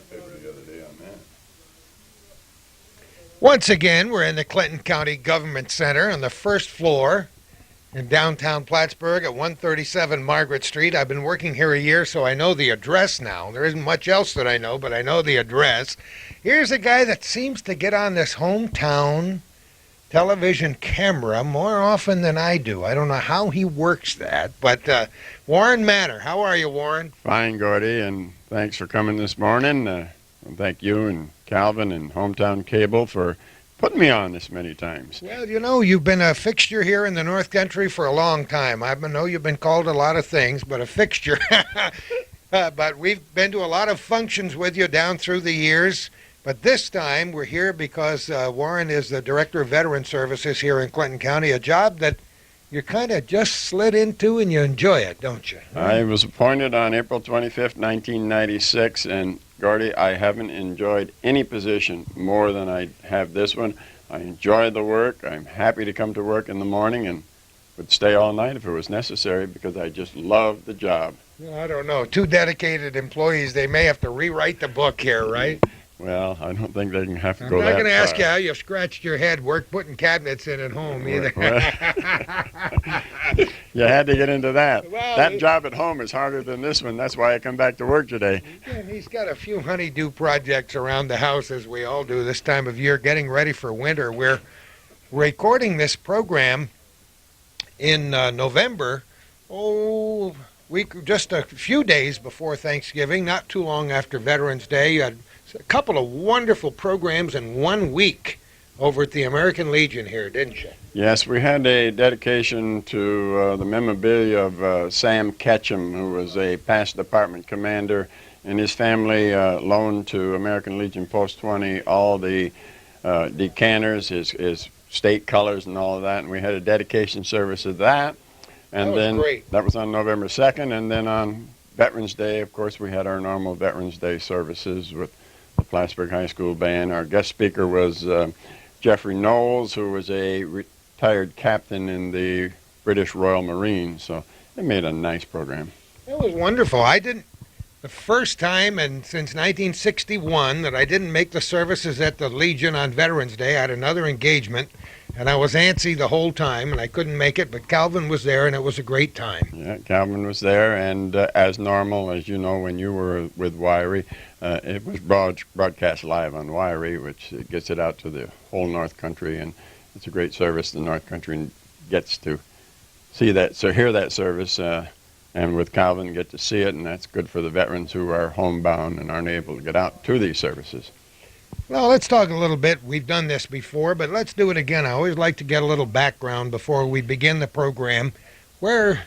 paper the other day on that. Once again, we're in the Clinton County Government Center on the first floor in downtown Plattsburgh at 137 Margaret Street. I've been working here a year, so I know the address now. There isn't much else that I know, but I know the address. Here's a guy that seems to get on this hometown television camera more often than I do. I don't know how he works that, but Warren Manor. How are you, Warren? Fine, Gordy, and thanks for coming this morning. And thank you and Calvin and Hometown Cable for putting me on this many times. Well, you know, you've been a fixture here in the North Country for a long time. I know you've been called a lot of things, but a fixture. But we've been to a lot of functions with you down through the years. But this time we're here because Warren is the Director of Veteran Services here in Clinton County, a job that you kind of just slid into and you enjoy it, don't you? I was appointed on April 25th, 1996, and Gordy, I haven't enjoyed any position more than I have this one. I enjoy the work. I'm happy to come to work in the morning and would stay all night if it was necessary because I just love the job. I don't know. Two dedicated employees, they may have to rewrite the book here, right? Well, I don't think they can have to I'm go that not going to ask far. you how you scratched your head putting cabinets in at home either. You had to get into that. Well, That job at home is harder than this one. That's why I come back to work today. He's got a few honeydew projects around the house, as we all do this time of year, getting ready for winter. We're recording this program in November, just a few days before Thanksgiving, not too long after Veterans Day. You had a couple of wonderful programs in 1 week over at the American Legion here, didn't you? Yes, we had a dedication to the memorabilia of Sam Ketchum, who was a past department commander, and his family loaned to American Legion Post 20 all the decanters, his state colors and all of that, and we had a dedication service of that. And That was great. That was on November 2nd, and then on Veterans Day, of course, we had our normal Veterans Day services with the Plattsburgh High School Band. Our guest speaker was Jeffrey Knowles, who was a retired captain in the British Royal Marines, so it made a nice program. It was wonderful. The first time since 1961 that I didn't make the services at the Legion on Veterans Day, I had another engagement, and I was antsy the whole time, and I couldn't make it, but Calvin was there, and it was a great time. Yeah, Calvin was there, and as normal, as you know, when you were with Wiry, it was broadcast live on Wiry, which gets it out to the whole North Country, and it's a great service. The North Country gets to see that, so hear that service, and with Calvin get to see it, and that's good for the veterans who are homebound and aren't able to get out to these services. Well, let's talk a little bit. We've done this before, but let's do it again. I always like to get a little background before we begin the program. Where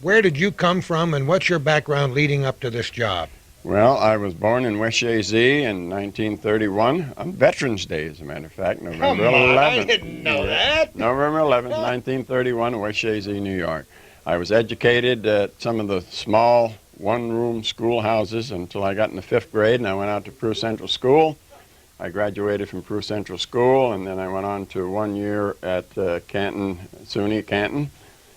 did you come from, and what's your background leading up to this job? Well, I was born in West Shazy in 1931, on Veterans Day, as a matter of fact, November 11th. I didn't know that. November 11th, 1931, in West Shazy, New York. I was educated at some of the small one-room schoolhouses until I got in the 5th grade, and I went out to Prue Central School. I graduated from Prue Central School, and then I went on to 1 year at Canton, SUNY Canton.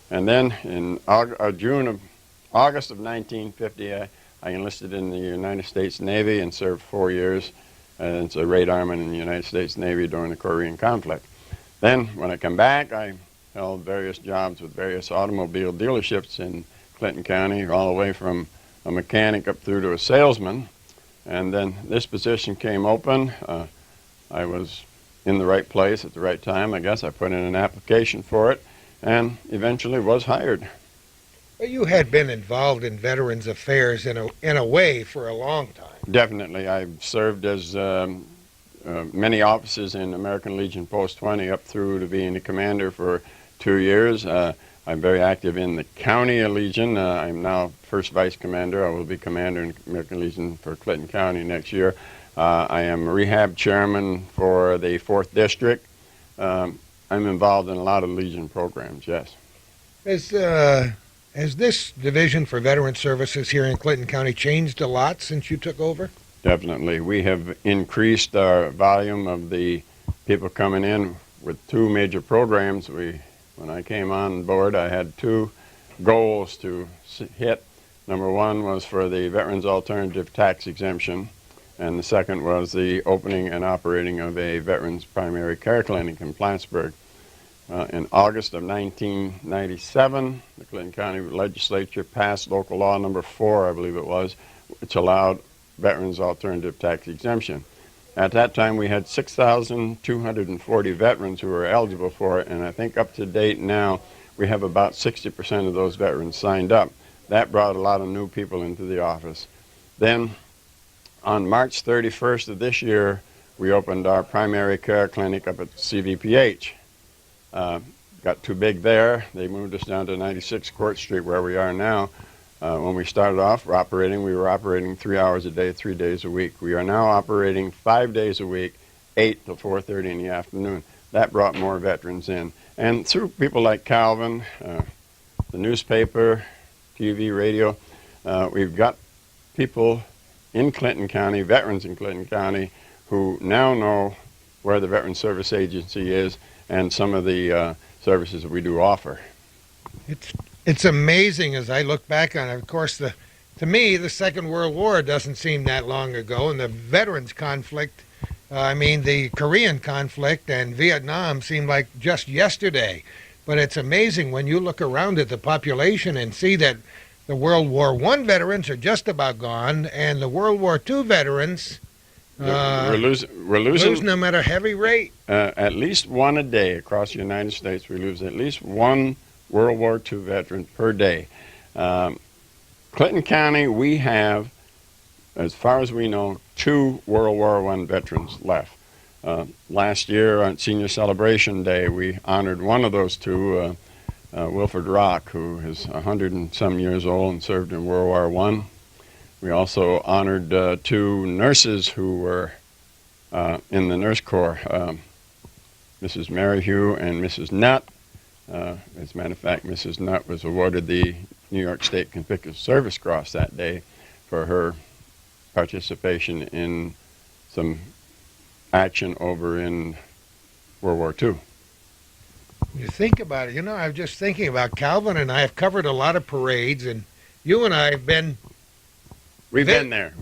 And then in August of 1950, I enlisted in the United States Navy and served 4 years as a radarman in the United States Navy during the Korean conflict. Then, when I come back, I held various jobs with various automobile dealerships in Clinton County, all the way from a mechanic up through to a salesman. And then this position came open. I was in the right place at the right time, I guess. I put in an application for it and eventually was hired. Well, you had been involved in Veterans Affairs in a way for a long time. Definitely. I've served as many offices in American Legion Post 20 up through to being the commander for 2 years. I'm very active in the County Legion. I'm now first vice commander. I will be commander in American Legion for Clinton County next year. I am rehab chairman for the 4th District. I'm involved in a lot of Legion programs, yes. Has this division for veteran services here in Clinton County changed a lot since you took over? Definitely. We have increased our volume of the people coming in with 2 major programs. When I came on board, I had 2 goals to hit. Number 1 was for the Veterans Alternative Tax Exemption, and the second was the opening and operating of a veterans primary care clinic in Plattsburgh. In August of 1997, the Clinton County Legislature passed local law number 4, I believe it was, which allowed veterans alternative tax exemption. At that time, we had 6,240 veterans who were eligible for it, and I think up to date now, we have about 60% of those veterans signed up. That brought a lot of new people into the office. Then, on March 31st of this year, we opened our primary care clinic up at CVPH. Got too big there. They moved us down to 96 Court Street, where we are now. When we started off we were operating 3 hours a day, 3 days a week. We are now operating 5 days a week, 8 to 4:30 in the afternoon. That brought more veterans in. And through people like Calvin, the newspaper, TV, radio, we've got people in Clinton County, veterans in Clinton County, who now know where the Veteran Service Agency is and some of the services that we do offer. It's amazing as I look back on it. Of course, to me, the Second World War doesn't seem that long ago, and the veterans conflict, the Korean conflict and Vietnam seemed like just yesterday. But it's amazing when you look around at the population and see that the World War I veterans are just about gone, and the World War II veterans we're losing them at a heavy rate. At least one a day across the United States. We lose at least one World War II veteran per day. Clinton County, we have, as far as we know, 2 World War I veterans left. Last year on Senior Celebration Day, we honored one of those 2, Wilford Rock, who is 100 and some years old and served in World War I. We also honored 2 nurses who were in the Nurse Corps, Mrs. Merrihew and Mrs. Nutt. As a matter of fact, Mrs. Nutt was awarded the New York State Conspicuous Service Cross that day for her participation in some action over in World War II. You think about it, I was just thinking about Calvin and I have covered a lot of parades, and you and I have been... We've been there.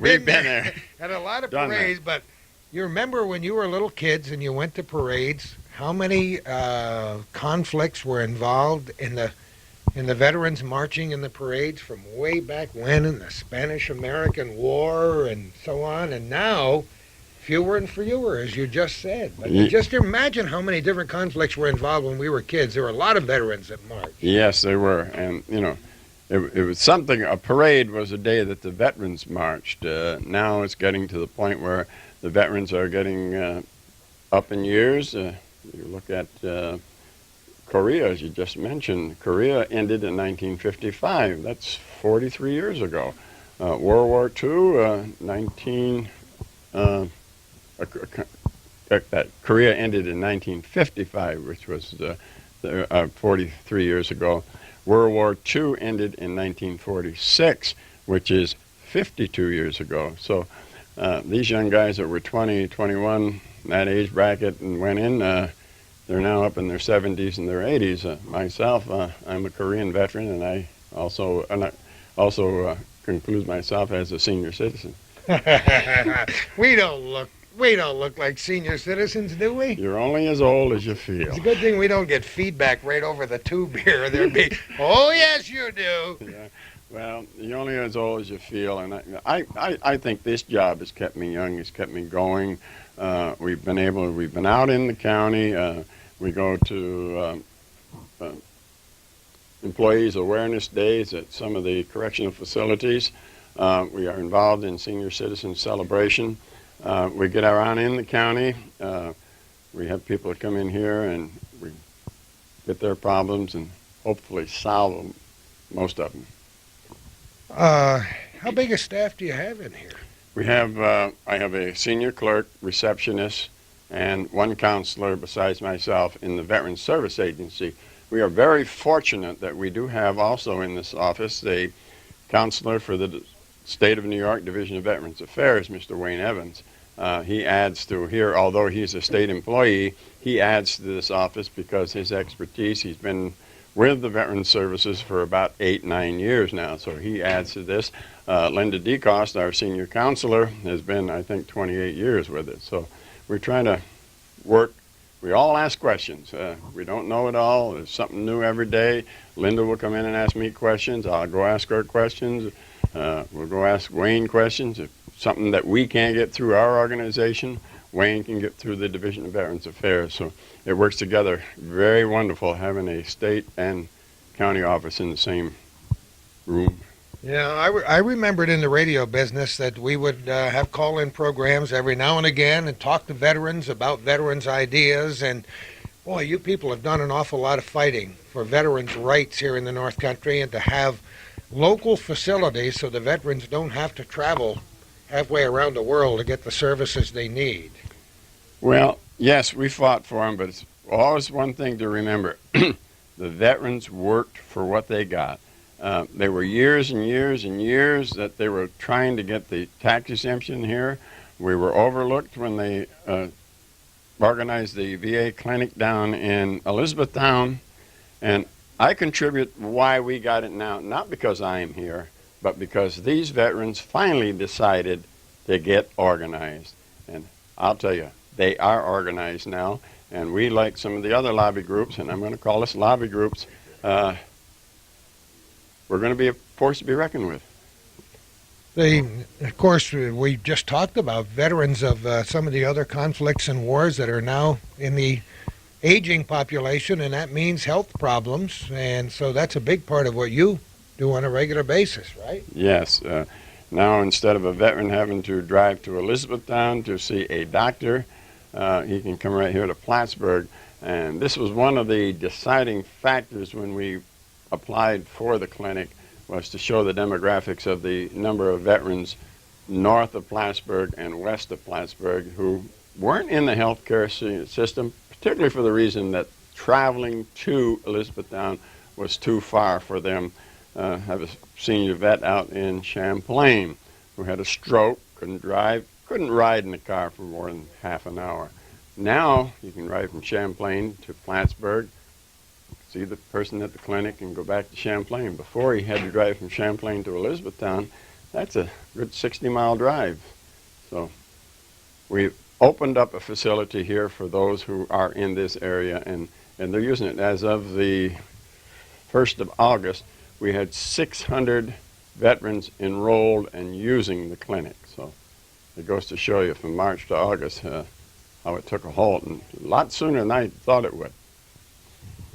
At a lot of parades, but you remember when you were little kids and you went to parades, how many conflicts were involved in the veterans marching in the parades from way back when in the Spanish-American War and so on, and now fewer and fewer, as you just said. But just imagine how many different conflicts were involved when we were kids. There were a lot of veterans that marched. Yes, there were, and it was something. A parade was a day that the veterans marched. Now it's getting to the point where the veterans are getting up in years. You look at Korea, as you just mentioned. Korea ended in 1955. That's 43 years ago. World War II, Korea ended in 1955, which was 43 years ago. World War II ended in 1946, which is 52 years ago. So these young guys that were 20, 21, that age bracket and went in, they're now up in their 70s and their 80s. Myself, I'm a Korean veteran, and I also conclude myself as a senior citizen. We don't look like senior citizens, do we? You're only as old as you feel. It's a good thing we don't get feedback right over the tube here. There'd be, oh yes, you do. Yeah. Well, you're only as old as you feel, and I think this job has kept me young. It's kept me going. We've been out in the county. We go to employees awareness days at some of the correctional facilities. We are involved in senior citizen celebration. We get around in the county. We have people that come in here and we get their problems and hopefully solve them, most of them. How big a staff do you have in here? We have, I have a senior clerk, receptionist, and one counselor besides myself in the Veterans Service Agency. We are very fortunate that we do have also in this office a counselor for the State of New York Division of Veterans Affairs, Mr. Wayne Evans. He adds to here, although he's a state employee, he adds to this office because his expertise, he's been with the Veterans Services for about 8-9 years now, so he adds to this. Linda DeCoste, our senior counselor, has been, I think, 28 years with it. So we're trying to work. We all ask questions. We don't know it all. There's something new every day. Linda will come in and ask me questions. I'll go ask her questions. We'll go ask Wayne questions. If something that we can't get through our organization, Wayne can get through the Division of Veterans Affairs. So it works together. Very wonderful having a state and county office in the same room. Yeah, I remembered in the radio business that we would have call-in programs every now and again and talk to veterans about veterans' ideas. And, boy, you people have done an awful lot of fighting for veterans' rights here in the North Country, and to have local facilities so the veterans don't have to travel halfway around the world to get the services they need. Well, yes, we fought for them, but it's always one thing to remember. The veterans worked for what they got. There were years and years and years that they were trying to get the tax exemption here. We were overlooked when they organized the VA clinic down in Elizabethtown, and I contribute why we got it now, not because I am here, but because these veterans finally decided to get organized. And I'll tell you, they are organized now, and we, like some of the other lobby groups, and I'm going to call us lobby groups, we're going to be a force to be reckoned with. Of course, we just talked about veterans of some of the other conflicts and wars that are now in the aging population, and that means health problems. And so that's a big part of what you do on a regular basis, right? Yes. Now, instead of a veteran having to drive to Elizabethtown to see a doctor, he can come right here to Plattsburgh. And this was one of the deciding factors when we applied for the clinic, was to show the demographics of the number of veterans north of Plattsburgh and west of Plattsburgh who weren't in the healthcare system, particularly for the reason that traveling to Elizabethtown was too far for them. I have a senior vet out in Champlain who had a stroke, couldn't drive, couldn't ride in the car for more than half an hour. Now you can ride from Champlain to Plattsburgh, see the person at the clinic, and go back to Champlain. Before, he had to drive from Champlain to Elizabethtown. That's a good 60-mile drive. So we've opened up a facility here for those who are in this area, and they're using it. As of the 1st of August, we had 600 veterans enrolled and using the clinic. So it goes to show you from March to August how it took a halt, and a lot sooner than I thought it would.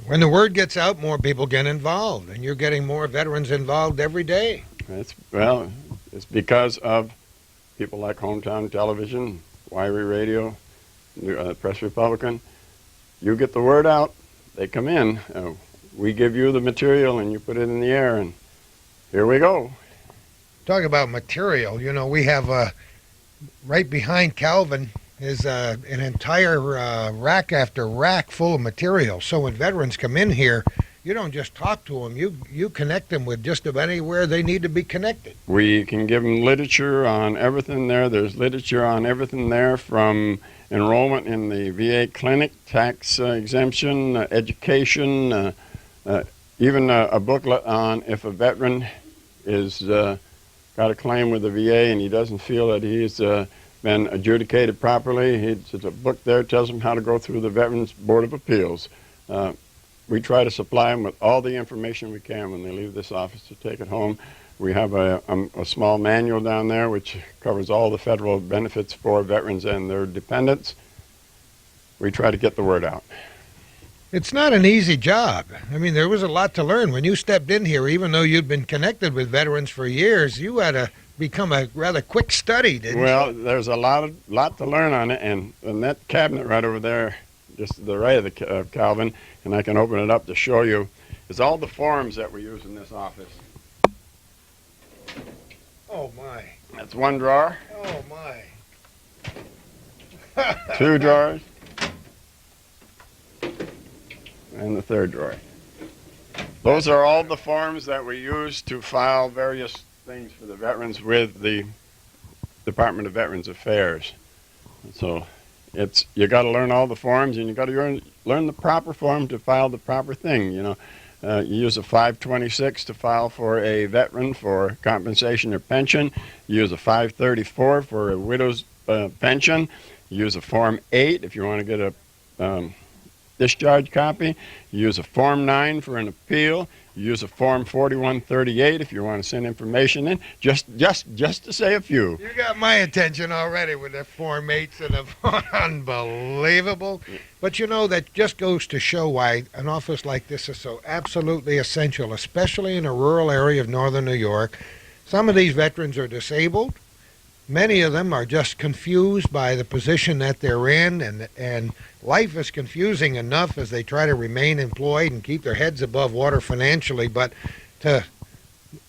When the word gets out, more people get involved, and you're getting more veterans involved every day. Well, it's because of people like Hometown Television, Wyrie Radio, Press Republican. You get the word out, they come in. We give you the material, and you put it in the air, and here we go. Talk about material. You know, we have right behind Calvin is an entire rack after rack full of material. So when veterans come in here, you don't just talk to them. You connect them with just about anywhere they need to be connected. We can give them literature on everything there. There's literature on everything there, from enrollment in the VA clinic, tax exemption, education, even a booklet on if a veteran is got a claim with the VA and he doesn't feel that he's been adjudicated properly. There's a book there that tells them how to go through the Veterans Board of Appeals. We try to supply them with all the information we can when they leave this office to take it home. We have a small manual down there which covers all the federal benefits for veterans and their dependents. We try to get the word out. It's not an easy job. I mean, there was a lot to learn. When you stepped in here, even though you'd been connected with veterans for years, you had to become a rather quick study, didn't you? Well, there's a lot to learn on it, and that cabinet right over there, just to the right of Calvin, and I can open it up to show you, is all the forms that we use in this office. Oh, my. That's one drawer. Oh, my. Two drawers. And the third drawer. Those are all the forms that we use to file various things for the veterans with the Department of Veterans Affairs. So you got to learn all the forms, and you got to learn the proper form to file the proper thing. You know, You use a 526 to file for a veteran for compensation or pension. You use a 534 for a widow's pension. You use a Form 8 if you want to get a discharge copy. You use a Form 9 for an appeal. You use a Form 4138 if you want to send information in, just to say a few. You got my attention already with the Form 8s and the unbelievable. But you know, that just goes to show why an office like this is so absolutely essential, especially in a rural area of northern New York. Some of these veterans are disabled. Many of them are just confused by the position that they're in, and life is confusing enough as they try to remain employed and keep their heads above water financially, but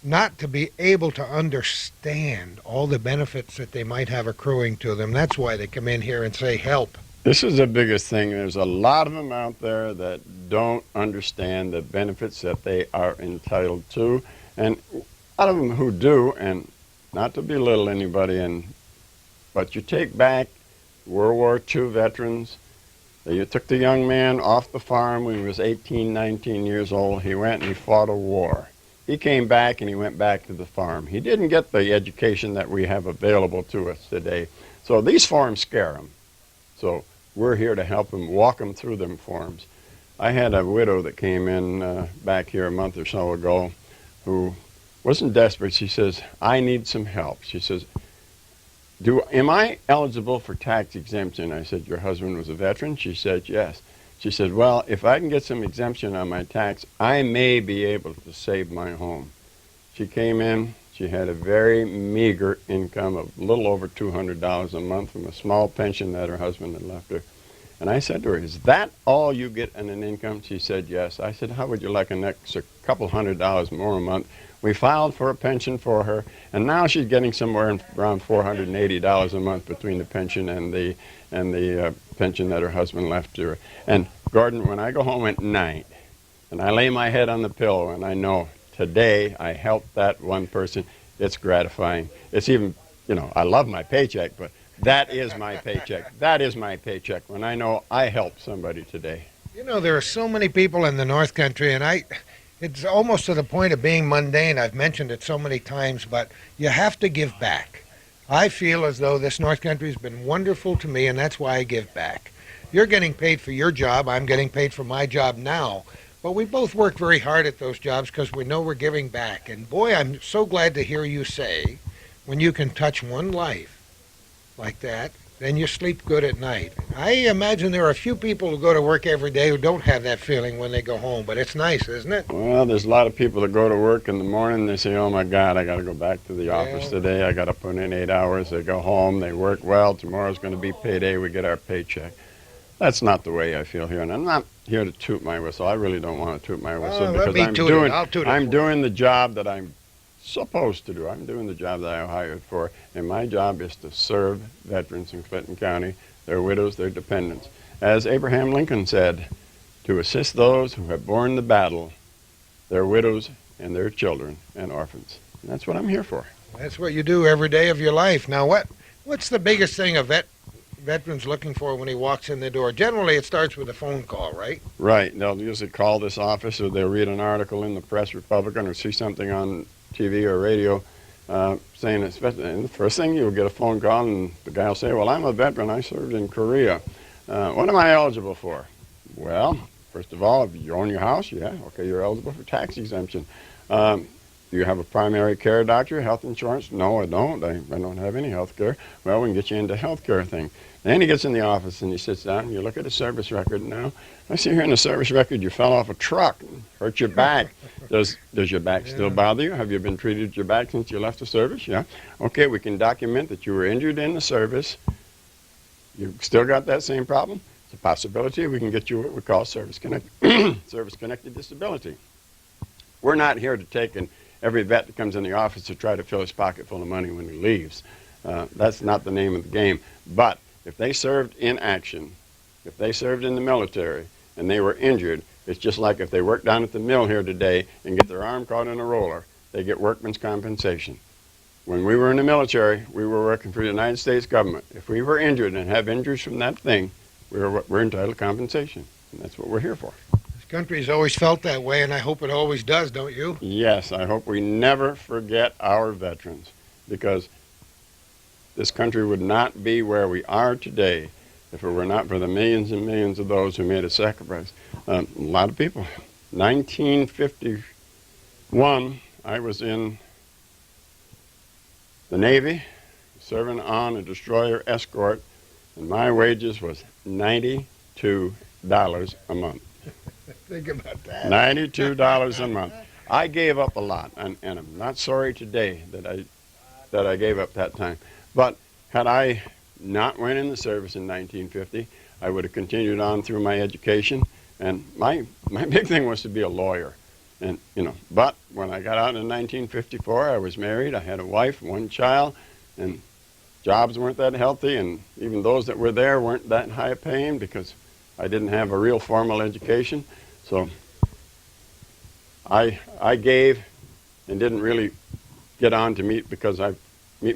not to be able to understand all the benefits that they might have accruing to them. That's why they come in here and say, help. This is the biggest thing. There's a lot of them out there that don't understand the benefits that they are entitled to, and a lot of them who do, and not to belittle anybody, but you take back World War II veterans. You took the young man off the farm when he was 18, 19 years old. He went and he fought a war. He came back and he went back to the farm. He didn't get the education that we have available to us today. So these forms scare him. So we're here to help him, walk him through them forms. I had a widow that came in back here a month or so ago who wasn't desperate. She says, I need some help. She says, am I eligible for tax exemption? I said, your husband was a veteran? She said, yes. She said, well, if I can get some exemption on my tax, I may be able to save my home. She came in. She had a very meager income of a little over $200 a month from a small pension that her husband had left her. And I said to her, is that all you get in an income? She said, yes. I said, how would you like an extra couple $100 more a month? We filed for a pension for her, and now she's getting somewhere around $480 a month between the pension and the pension that her husband left her. And Gordon, when I go home at night and I lay my head on the pillow and I know today I helped that one person, it's gratifying. It's even, I love my paycheck, but that is my paycheck. That is my paycheck when I know I helped somebody today. There are so many people in the North Country, and it's almost to the point of being mundane. I've mentioned it so many times, but you have to give back. I feel as though this North Country has been wonderful to me, and that's why I give back. You're getting paid for your job. I'm getting paid for my job now. But we both work very hard at those jobs because we know we're giving back. And boy, I'm so glad to hear you say, when you can touch one life like that, then you sleep good at night. I imagine there are a few people who go to work every day who don't have that feeling when they go home, but it's nice, isn't it? Well, there's a lot of people that go to work in the morning, they say, oh my God, I got to go back to the office today, I got to put in 8 hours, they go home, they work well, tomorrow's going to be payday, we get our paycheck. That's not the way I feel here, and I'm not here to toot my whistle. I really don't want to toot my whistle because I'm doing the job that I'm supposed to do. I'm doing the job that I'm hired for, and my job is to serve veterans in Clinton County, their widows, their dependents. As Abraham Lincoln said, to assist those who have borne the battle, their widows and their children and orphans. And that's what I'm here for. That's what you do every day of your life. Now, what's the biggest thing a veteran's looking for when he walks in the door? Generally, it starts with a phone call, right? Right. They'll usually call this office, or they'll read an article in the Press Republican or see something on TV or radio saying, and the first thing you'll get a phone call and the guy will say, well, I'm a veteran, I served in Korea. What am I eligible for? Well, first of all, if you own your house, yeah, okay, you're eligible for tax exemption. Do you have a primary care doctor, health insurance? No, I don't. I don't have any health care. Well, we can get you into health care thing. Then he gets in the office and he sits down and you look at his service record. Now, I see here in the service record you fell off a truck and hurt your back. Does your back still bother you? Have you been treated with your back since you left the service? Yeah. Okay, we can document that you were injured in the service. You still got that same problem? It's a possibility we can get you what we call service-connected disability. We're not here to take every vet that comes in the office to try to fill his pocket full of money when he leaves. That's not the name of the game. But if they served in action, if they served in the military and they were injured, it's just like if they work down at the mill here today and get their arm caught in a roller, they get workman's compensation. When we were in the military, we were working for the United States government. If we were injured and have injuries from that thing, we're entitled to compensation. And that's what we're here for. Country's always felt that way, and I hope it always does, don't you? Yes, I hope we never forget our veterans, because this country would not be where we are today if it were not for the millions and millions of those who made a sacrifice. A lot of people. 1951, I was in the Navy, serving on a destroyer escort, and my wages was $92 a month. Think about that. $92 a month. I gave up a lot, and I'm not sorry today that I gave up that time. But had I not went in the service in 1950, I would have continued on through my education. And my big thing was to be a lawyer. And but when I got out in 1954, I was married. I had a wife, one child, and jobs weren't that healthy, and even those that were there weren't that high paying because I didn't have a real formal education. So I gave and didn't really get on to meet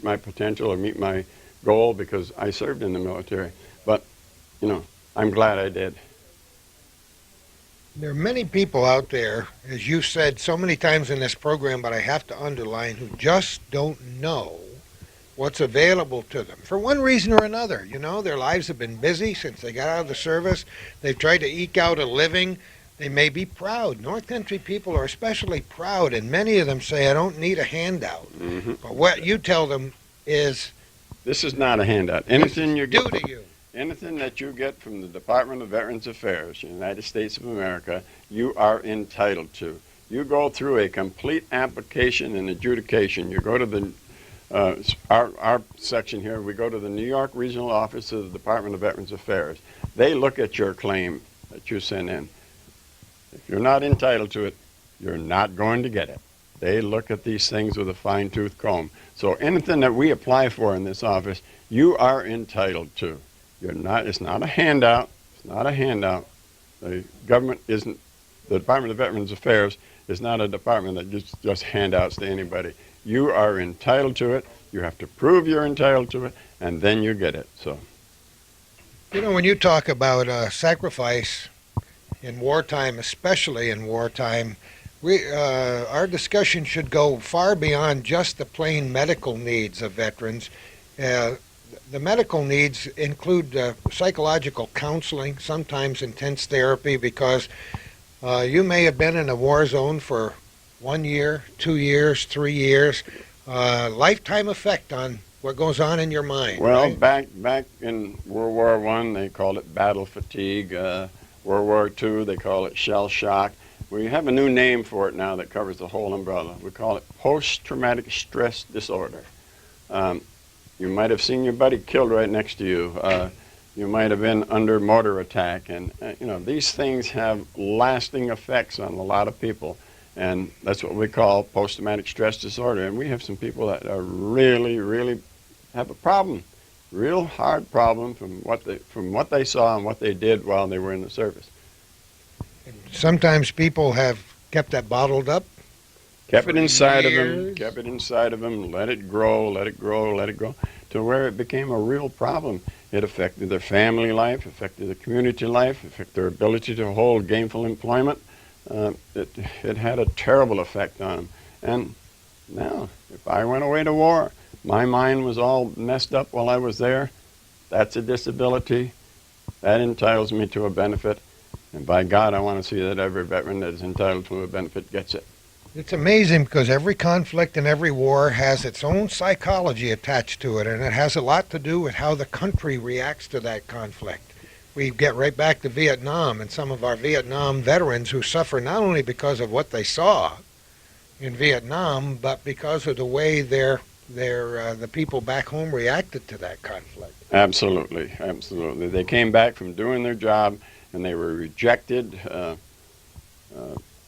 my potential or meet my goal because I served in the military. But I'm glad I did. There are many people out there, as you said so many times in this program, but I have to underline, who just don't know what's available to them for one reason or another. Their lives have been busy since they got out of the service. They've tried to eke out a living. They may be proud. North Country people are especially proud, and many of them say, I don't need a handout. Mm-hmm. But what you tell them is, this is not a handout. Anything you due get, to you. anything that you get from the Department of Veterans Affairs, United States of America, you are entitled to. You go through a complete application and adjudication. You go to the our section here, we go to the New York Regional Office of the Department of Veterans Affairs. They look at your claim that you send in. If you're not entitled to it, you're not going to get it. They look at these things with a fine-tooth comb. So anything that we apply for in this office, you are entitled to. It's not a handout. It's not a handout. The government isn't, the Department of Veterans Affairs is not a department that just handouts to anybody. You are entitled to it. You have to prove you're entitled to it, and then you get it. So, when you talk about sacrifice in wartime, especially in wartime, our discussion should go far beyond just the plain medical needs of veterans. The medical needs include psychological counseling, sometimes intense therapy, because you may have been in a war zone for 1 year, 2 years, 3 years, lifetime effect on what goes on in your mind. Well, right? back in World War I, they called it battle fatigue. World War II, they call it shell shock. We have a new name for it now that covers the whole umbrella. We call it post-traumatic stress disorder. You might have seen your buddy killed right next to you. You might have been under mortar attack. And, these things have lasting effects on a lot of people. And that's what we call post-traumatic stress disorder. And we have some people that are really, really have a problem, real hard problem from what they saw and what they did while they were in the service. Sometimes people have kept that bottled up. Kept it inside of them, let it grow, to where it became a real problem. It affected their family life, affected their community life, affected their ability to hold gainful employment. It had a terrible effect on them. And now, if I went away to war, my mind was all messed up while I was there. That's a disability. That entitles me to a benefit. And by God, I want to see that every veteran that is entitled to a benefit gets it. It's amazing because every conflict and every war has its own psychology attached to it, and it has a lot to do with how the country reacts to that conflict. We get right back to Vietnam and some of our Vietnam veterans who suffer not only because of what they saw in Vietnam, but because of the way the people back home reacted to that conflict. Absolutely, absolutely. They came back from doing their job and they were rejected,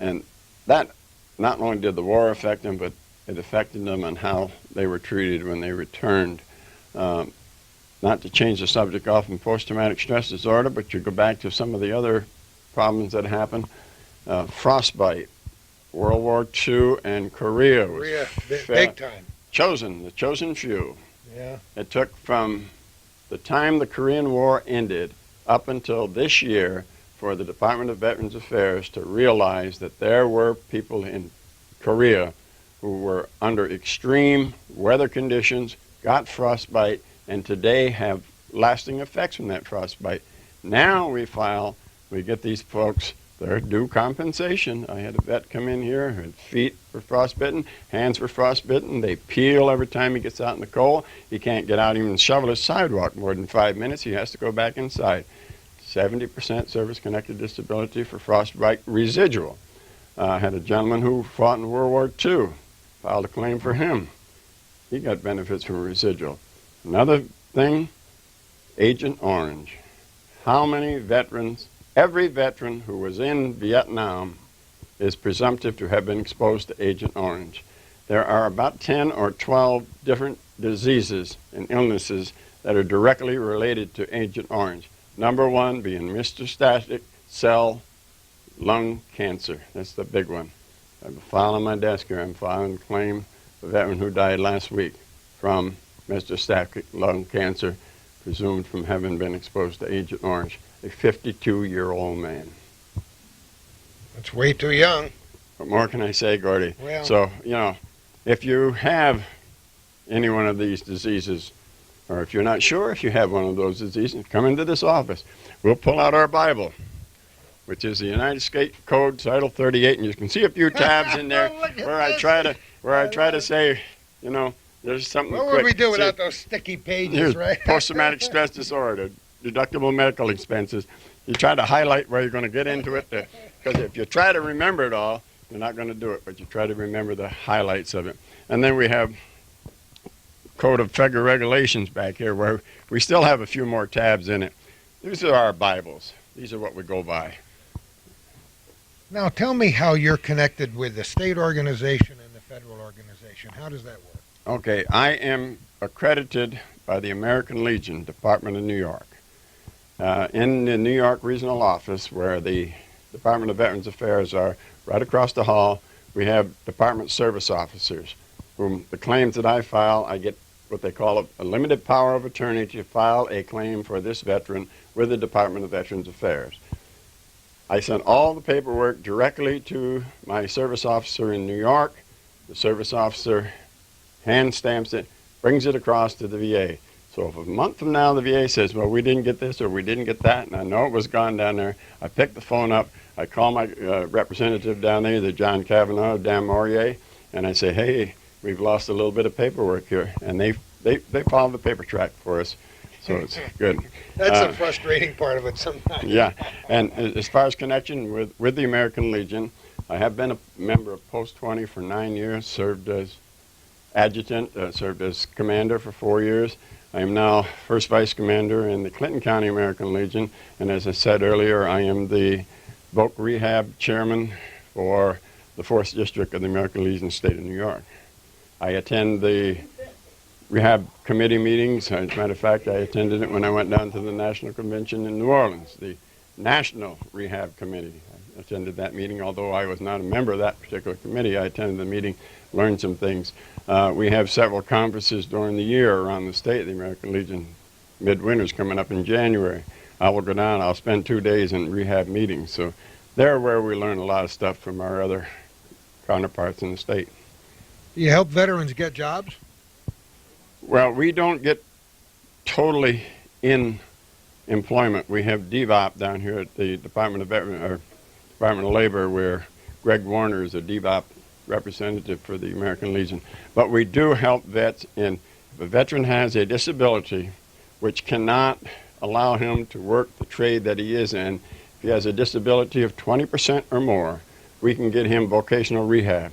and that not only did the war affect them, but it affected them on how they were treated when they returned. Not to change the subject off in post-traumatic stress disorder, but you go back to some of the other problems that happened. Frostbite, World War II, and Korea was big time. The chosen few. Yeah. It took from the time the Korean War ended up until this year for the Department of Veterans Affairs to realize that there were people in Korea who were under extreme weather conditions, got frostbite, and today have lasting effects from that frostbite. Now we get these folks their due compensation. I had a vet come in here, his feet were frostbitten, hands were frostbitten. They peel every time he gets out in the cold. He can't get out even and shovel his sidewalk more than 5 minutes. He has to go back inside. 70% service-connected disability for frostbite residual. I had a gentleman who fought in World War II, filed a claim for him. He got benefits from residual. Another thing, Agent Orange. How many veterans, every veteran who was in Vietnam is presumptive to have been exposed to Agent Orange. There are about 10 or 12 different diseases and illnesses that are directly related to Agent Orange. Number one being metastatic cell lung cancer. That's the big one. I have a file on my desk here. I'm filing a claim for a veteran who died last week from metastatic lung cancer, presumed from having been exposed to Agent Orange. A 52-year-old man. That's way too young. What more can I say, Gordy? Well, So, if you have any one of these diseases, or if you're not sure if you have one of those diseases, come into this office. We'll pull out our Bible, which is the United States Code, Title 38, and you can see a few tabs in there where I try to say, there's something. what would we do without those sticky pages, Here's right? post-traumatic stress disorder, deductible medical expenses. You try to highlight where you're going to get into it, because if you try to remember it all, you're not going to do it, but you try to remember the highlights of it. And then we have Code of Federal Regulations back here, where we still have a few more tabs in it. These are our Bibles. These are what we go by. Now, tell me how you're connected with the state organization and the federal organization. How does that work? Okay, I am accredited by the American Legion, Department of New York. In the New York regional office, where the Department of Veterans Affairs are, right across the hall, we have department service officers, whom the claims that I file, I get what they call a limited power of attorney to file a claim for this veteran with the Department of Veterans Affairs. I sent all the paperwork directly to my service officer in New York. The service officer hand stamps it, brings it across to the VA. So if a month from now the VA says, well, we didn't get this or we didn't get that, and I know it was gone down there, I pick the phone up, I call my representative down there, either John Kavanaugh or Dan Maurier, and I say, hey, we've lost a little bit of paperwork here. And they follow the paper track for us, so it's good. That's the frustrating part of it sometimes. Yeah, and as far as connection with the American Legion, I have been a member of Post 20 for 9 years, served as adjutant, served as commander for 4 years. I am now first vice commander in the Clinton County American Legion, and as I said earlier, I am the voc rehab chairman for the 4th District of the American Legion State of New York. I attend the rehab committee meetings. As a matter of fact, I attended it when I went down to the National Convention in New Orleans, the National Rehab Committee. I attended that meeting, although I was not a member of that particular committee. I attended the meeting, learned some things. We have several conferences during the year around the state of the American Legion. Midwinter's coming up in January. I will go down, I'll spend 2 days in rehab meetings. So they're where we learn a lot of stuff from our other counterparts in the state. Do you help veterans get jobs? Well, we don't get totally in employment. We have DVOP down here at the Department of Labor, where Greg Warner is a DVOP representative for the American Legion. But we do help vets if a veteran has a disability which cannot allow him to work the trade that he is in. If he has a disability of 20% or more, we can get him vocational rehab.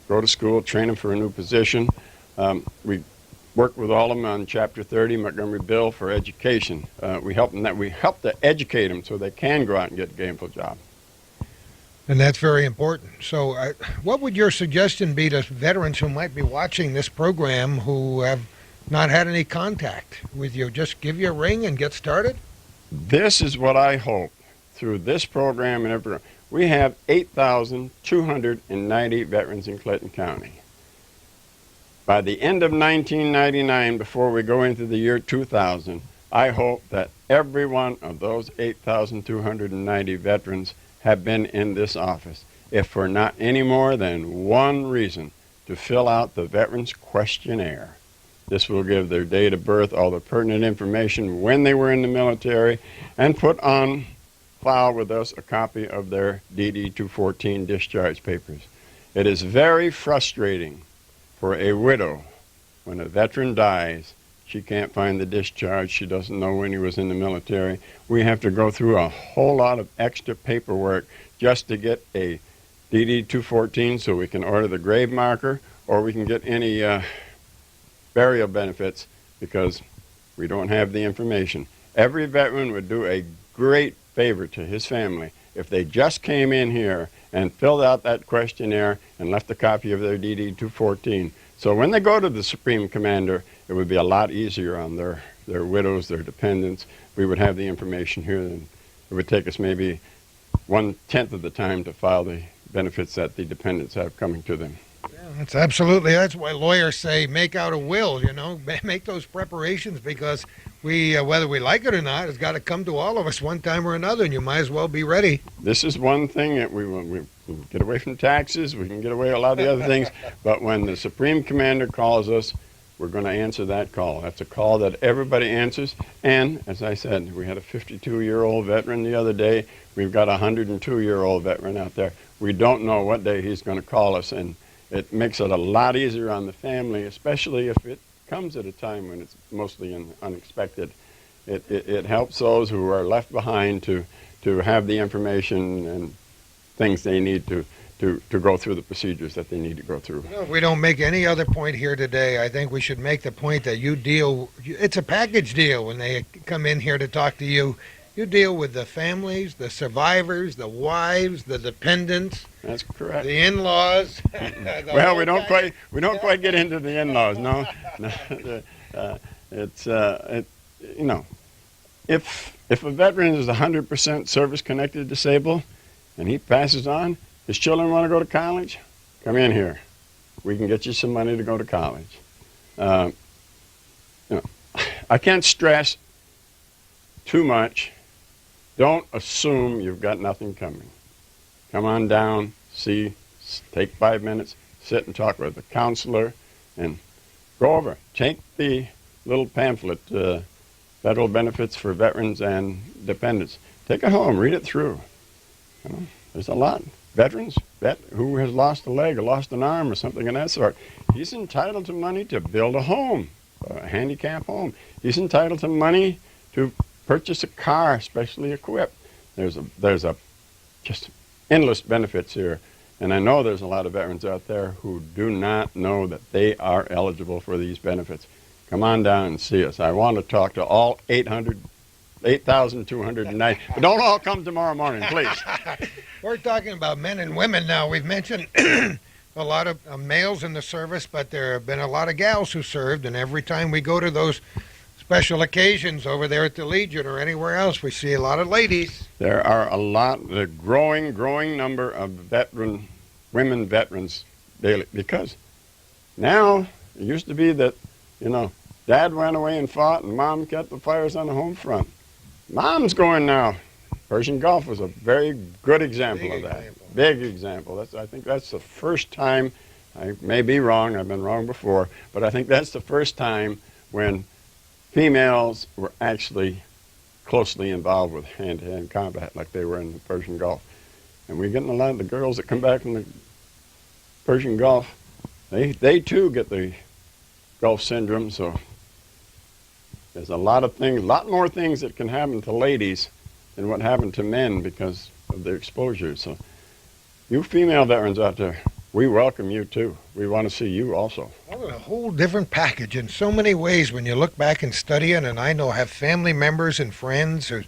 Go to school, train him for a new position. We work with all of them on Chapter 30, Montgomery Bill for education. We help them we help to educate them so they can go out and get a gainful job. And that's very important. So what would your suggestion be to veterans who might be watching this program who have not had any contact with you? Just give you a ring and get started? This is what I hope through this program and every. We have 8,290 veterans in Clinton County. By the end of 1999, before we go into the year 2000, I hope that every one of those 8,290 veterans have been in this office, if for not any more than one reason, to fill out the Veterans Questionnaire. This will give their date of birth, all the pertinent information when they were in the military, and put on file with us a copy of their DD-214 discharge papers. It is very frustrating for a widow when a veteran dies. She can't find the discharge. She doesn't know when he was in the military. We have to go through a whole lot of extra paperwork just to get a DD-214 so we can order the grave marker, or we can get any burial benefits because we don't have the information. Every veteran would do a great favor to his family if they just came in here and filled out that questionnaire and left a copy of their DD-214. So when they go to the Supreme Commander, it would be a lot easier on their widows, their dependents. We would have the information here, and it would take us maybe 1/10 of the time to file the benefits that the dependents have coming to them. That's why lawyers say make out a will, make those preparations, because whether we like it or not, it's got to come to all of us one time or another, and you might as well be ready. This is one thing that we get away from taxes, we can get away a lot of the other things, but when the Supreme Commander calls us, we're going to answer that call. That's a call that everybody answers, and as I said, we had a 52-year-old veteran the other day. We've got a 102-year-old veteran out there. We don't know what day he's going to call us, and it makes it a lot easier on the family, especially if it comes at a time when it's mostly unexpected. It helps those who are left behind to have the information and things they need to go through the procedures that they need to go through. If we don't make any other point here today, I think we should make the point that it's a package deal when they come in here to talk to you. You deal with the families, the survivors, the wives, the dependents. That's correct. The in-laws. Well, we don't quite get into the in-laws. No. If a veteran is 100% service-connected disabled and he passes on, his children want to go to college, come in here. We can get you some money to go to college. I can't stress too much. Don't assume you've got nothing coming. Come on down, take 5 minutes, sit and talk with the counselor, and go over. Take the little pamphlet, Federal Benefits for Veterans and Dependents. Take it home, read it through. There's a lot. Veterans, who has lost a leg or lost an arm or something of that sort, he's entitled to money to build a home, a handicap home. He's entitled to money to purchase a car, specially equipped. There's just endless benefits here. And I know there's a lot of veterans out there who do not know that they are eligible for these benefits. Come on down and see us. I want to talk to all 8,290. But don't all come tomorrow morning, please. We're talking about men and women now. We've mentioned a lot of males in the service, but there have been a lot of gals who served, and every time we go to those special occasions over there at the Legion or anywhere else, we see a lot of ladies. There are a growing number of women veterans daily, because now it used to be that, Dad went away and fought and Mom kept the fires on the home front. Mom's going now. Persian Gulf was a very good example of that. Big example. I think that's the first time, I may be wrong, I've been wrong before, but I think that's the first time when females were actually closely involved with hand-to-hand combat like they were in the Persian Gulf. And we're getting a lot of the girls that come back from the Persian Gulf, they too get the Gulf syndrome, so there's a lot more things that can happen to ladies than what happened to men because of their exposure. So you female veterans out there, we welcome you too. We want to see you also. Well, a whole different package in so many ways when you look back and study it. And I know I have family members and friends who,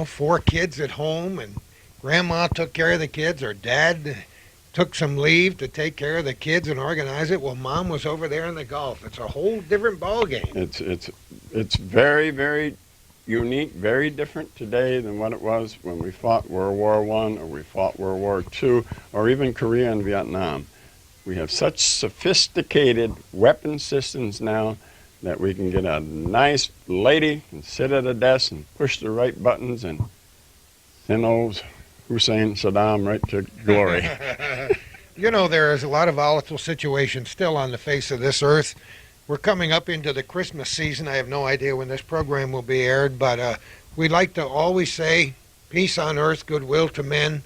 4 kids at home, and grandma took care of the kids, or dad took some leave to take care of the kids and organize it. Well, Mom was over there in the Gulf. It's a whole different ballgame. It's very, very unique, very different today than what it was when we fought World War I, or we fought World War II, or even Korea and Vietnam. We have such sophisticated weapon systems now that we can get a nice lady and sit at a desk and push the right buttons and send old Hussein Saddam right to glory. You know, there is a lot of volatile situations still on the face of this earth. We're coming up into the Christmas season. I have no idea when this program will be aired, but we like to always say peace on earth, goodwill to men.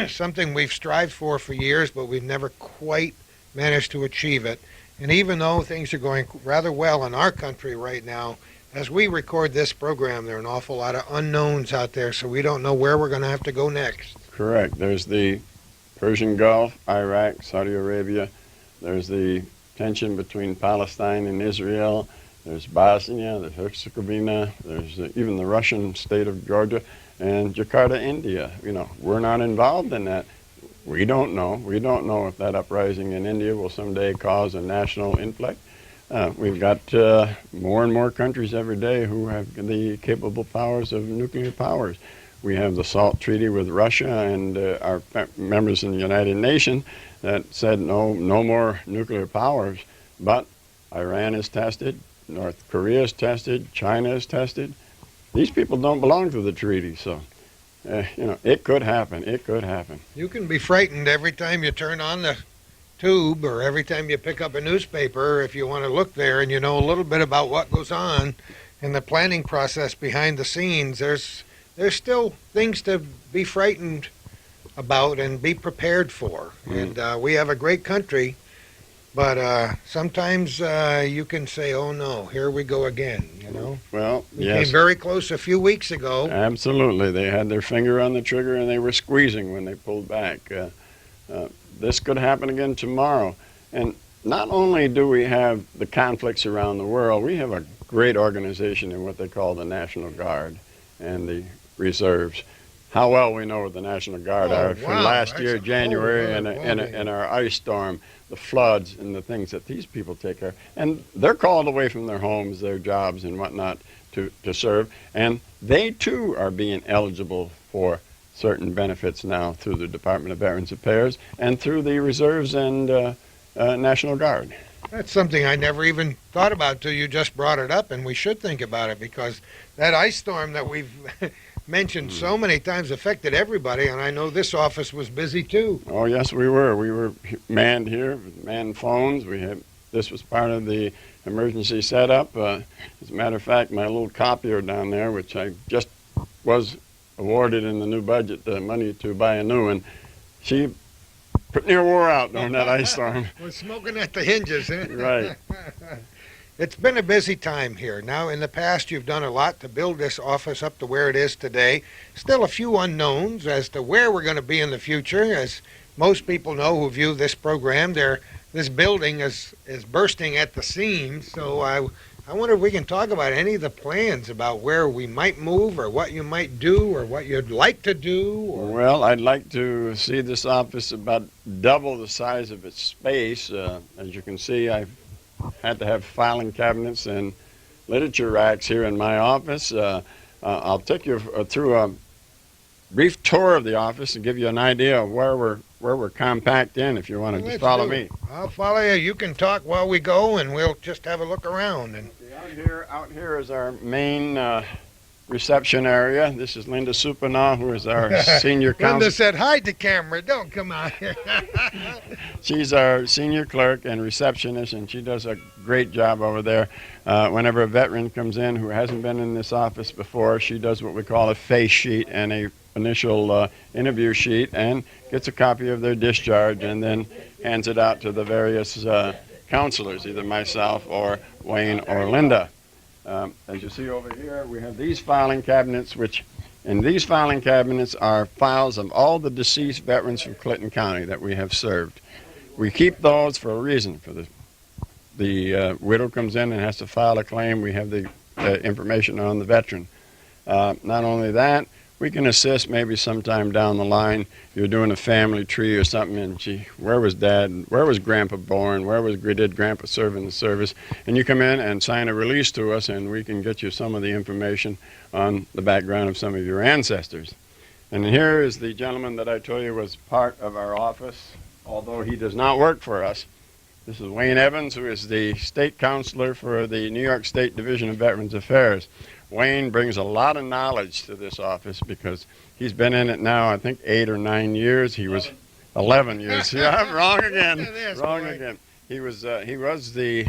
Something we've strived for years, but we've never quite managed to achieve it. And even though things are going rather well in our country right now, as we record this program, there are an awful lot of unknowns out there, so we don't know where we're going to have to go next. Correct. There's the Persian Gulf, Iraq, Saudi Arabia. There's the tension between Palestine and Israel. There's Bosnia, there's Herzegovina, there's even the Russian state of Georgia, and Jakarta, India. You know, we're not involved in that. We don't know. We don't know if that uprising in India will someday cause a national inflict. We've got more and more countries every day who have the capable powers of nuclear powers. We have the SALT Treaty with Russia and our members in the United Nations that said no more nuclear powers. But Iran is tested, North Korea is tested, China is tested. These people don't belong to the treaty, so you know, it could happen. It could happen. You can be frightened every time you turn on the tube or every time you pick up a newspaper if you want to look there and you know a little bit about what goes on in the planning process behind the scenes. There's still things to be frightened about and be prepared for. And we have a great country, but sometimes you can say, oh no, here we go again, you know. Well, we yes. came very close a few weeks ago. Absolutely. They had their finger on the trigger and they were squeezing when they pulled back. This could happen again tomorrow. And not only do we have the conflicts around the world, we have a great organization in what they call the National Guard and the reserves. How well we know the National Guard are from last year, January, and our ice storm, the floods, and the things that these people take care of. And they're called away from their homes, their jobs, and whatnot to serve. And they, too, are being eligible for certain benefits now through the Department of Veterans Affairs and through the reserves and National Guard. That's something I never even thought about till you just brought it up, and we should think about it because that ice storm that we've mentioned so many times affected everybody, and I know this office was busy too. Oh yes, we were. We were manned here, manned phones. This was part of the emergency setup. As a matter of fact, my little copier down there, which I just was awarded in the new budget the money to buy a new one, she pretty near wore out during that ice storm. Was smoking at the hinges, huh? Right. It's been a busy time here. Now, in the past, you've done a lot to build this office up to where it is today. Still a few unknowns as to where we're going to be in the future. As most people know who view this program, this building is bursting at the seams. So I wonder if we can talk about any of the plans about where we might move or what you might do or what you'd like to do. Well, I'd like to see this office about double the size of its space. As you can see, I've had to have filing cabinets and literature racks here in my office. I'll take you through a brief tour of the office and give you an idea of where we're compact in, if you want to just follow me. I'll follow you. You can talk while we go, and we'll just have a look around. And out here is our main reception area. This is Linda Supanaw, who is our senior counsel. Linda said, hide the camera. Don't come out here. She's our senior clerk and receptionist, and she does a great job over there. Whenever a veteran comes in who hasn't been in this office before, she does what we call a face sheet and a initial interview sheet and gets a copy of their discharge and then hands it out to the various counselors, either myself or Wayne or Linda. As you see over here, we have these filing cabinets, and these filing cabinets are files of all the deceased veterans from Clinton County that we have served. We keep those for a reason. For the widow comes in and has to file a claim, we have the information on the veteran. Not only that, we can assist maybe sometime down the line. You're doing a family tree or something, and where was Dad? Where was Grandpa born? Did Grandpa serve in the service? And you come in and sign a release to us, and we can get you some of the information on the background of some of your ancestors. And here is the gentleman that I told you was part of our office, although he does not work for us. This is Wayne Evans, who is the state counselor for the New York State Division of Veterans Affairs. Wayne brings a lot of knowledge to this office because he's been in it now, I think, 8 or 9 years. He was 11 years. Yeah, I'm wrong again. Wrong again. He was the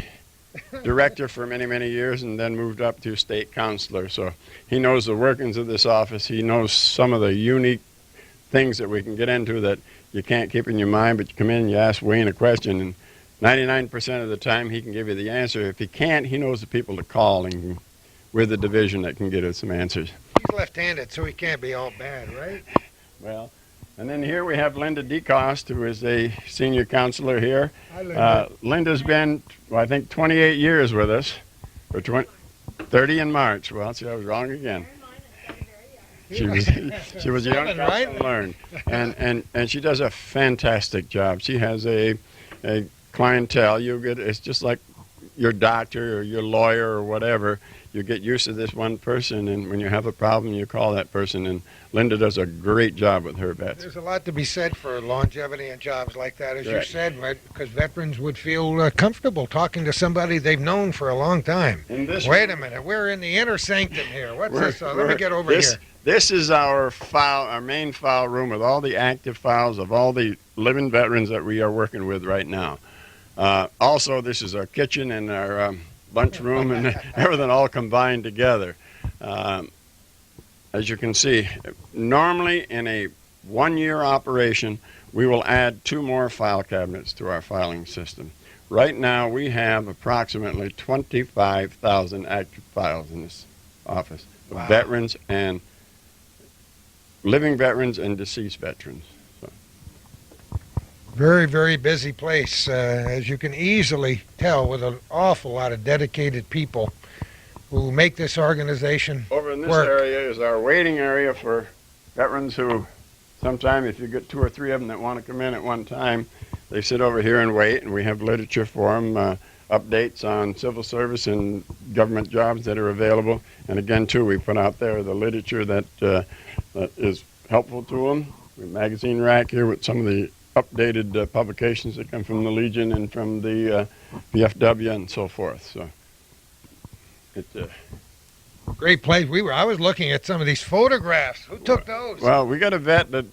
director for many, many years and then moved up to state counselor. So he knows the workings of this office. He knows some of the unique things that we can get into that you can't keep in your mind, but you come in and you ask Wayne a question, and 99% of the time he can give you the answer. If he can't, he knows the people to call and with the division that can get us some answers. He's left-handed, so he can't be all bad, right? Well, and then here we have Linda DeCoste, who is a senior counselor here. Hi, Linda. Linda's been, well, I think, 28 years with us, or 30 in March. Well, see, I was wrong again. She was a young person, right? To learn, and she does a fantastic job. She has a clientele. It's just like your doctor or your lawyer or whatever. You get used to this one person, and when you have a problem, you call that person. And Linda does a great job with her vets. There's a lot to be said for longevity in jobs like that, as Correct. you said, because veterans would feel comfortable talking to somebody they've known for a long time. Wait a minute, we're in the inner sanctum here. What's this? Let me get over here. This is our file, our main file room with all the active files of all the living veterans that we are working with right now. Also, this is our kitchen and our lunchroom and everything all combined together. As you can see, normally in a one-year operation, we will add 2 more file cabinets to our filing system. Right now, we have approximately 25,000 active files in this office. Wow. Veterans and living veterans and deceased veterans. So. Very, very busy place, as you can easily tell, with an awful lot of dedicated people who make this organization Over in this work. area is our waiting area for veterans who, sometime if you get 2 or 3 of them that want to come in at one time, they sit over here and wait, and we have literature for them, updates on civil service and government jobs that are available. And again, too, we put out there the literature that is helpful to them. We have a magazine rack here with some of the updated publications that come from the Legion and from the VFW and so forth. So it's Great place. I was looking at some of these photographs. Who took those? well, we got a vet that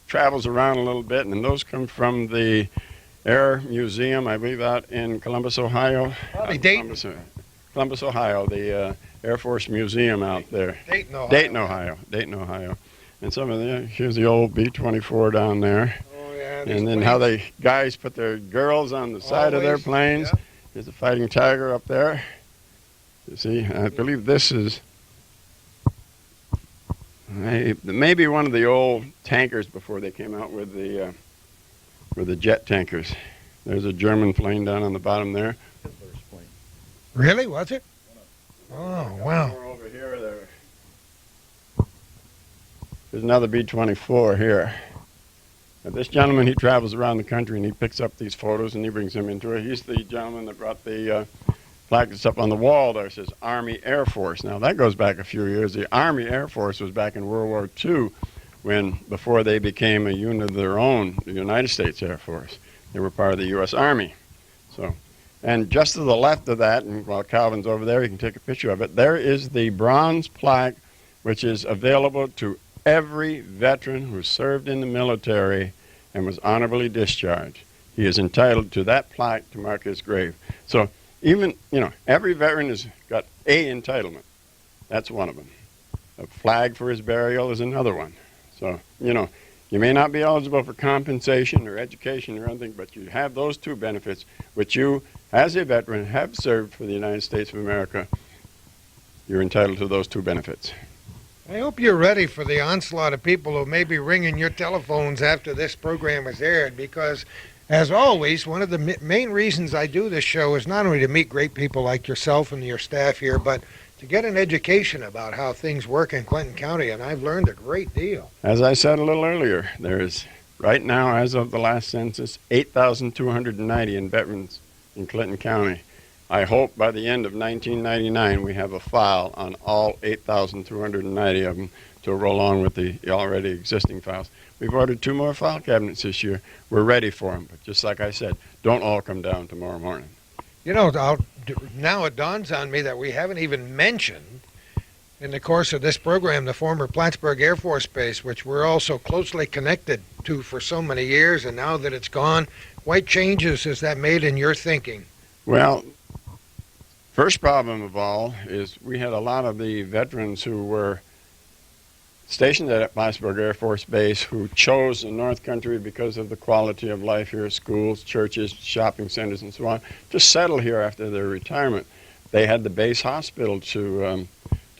travels around a little bit, and those come from the Air Museum, I believe, out in Columbus, Ohio. Probably Dayton. Columbus, Ohio, the Air Force Museum out there. Dayton, Ohio. Dayton, Ohio. And some of here's the old B-24 down there. Oh, yeah. And then how the guys put their girls on the side of their planes. Yeah. Here's a Fighting Tiger up there. You see, I believe this is maybe one of the old tankers before they came out with the jet tankers. There's a German plane down on the bottom there. Really? Was it? Oh, wow. More over here, there's another B-24 here. Now, this gentleman, he travels around the country and he picks up these photos and he brings them into it. He's the gentleman that brought the plaque that's up on the wall there. It says Army Air Force. Now, that goes back a few years. The Army Air Force was back in World War II before they became a unit of their own, the United States Air Force. They were part of the U.S. Army. So, and just to the left of that, and while Calvin's over there, you can take a picture of it, there is the bronze plaque, which is available to every veteran who served in the military and was honorably discharged. He is entitled to that plaque to mark his grave. So even, every veteran has got a entitlement. That's one of them. A flag for his burial is another one. So, you may not be eligible for compensation or education or anything, but you have those 2 benefits, which you, as a veteran, have served for the United States of America. You're entitled to those 2 benefits. I hope you're ready for the onslaught of people who may be ringing your telephones after this program is aired, because, as always, one of the main reasons I do this show is not only to meet great people like yourself and your staff here, but to get an education about how things work in Clinton County, and I've learned a great deal. As I said a little earlier, there is, right now, as of the last census, 8,290 veterans in Clinton County. I hope by the end of 1999 we have a file on all 8,290 of them to roll along with the already existing files. We've ordered 2 more file cabinets this year. We're ready for them, but just like I said, don't all come down tomorrow morning. You know, now it dawns on me that we haven't even mentioned in the course of this program the former Plattsburgh Air Force Base, which we're all so closely connected to for so many years, and now that it's gone, what changes has that made in your thinking? Well, first problem of all is we had a lot of the veterans who were stationed at Plattsburgh Air Force Base who chose the North Country because of the quality of life here, schools, churches, shopping centers, and so on, to settle here after their retirement. They had the base hospital to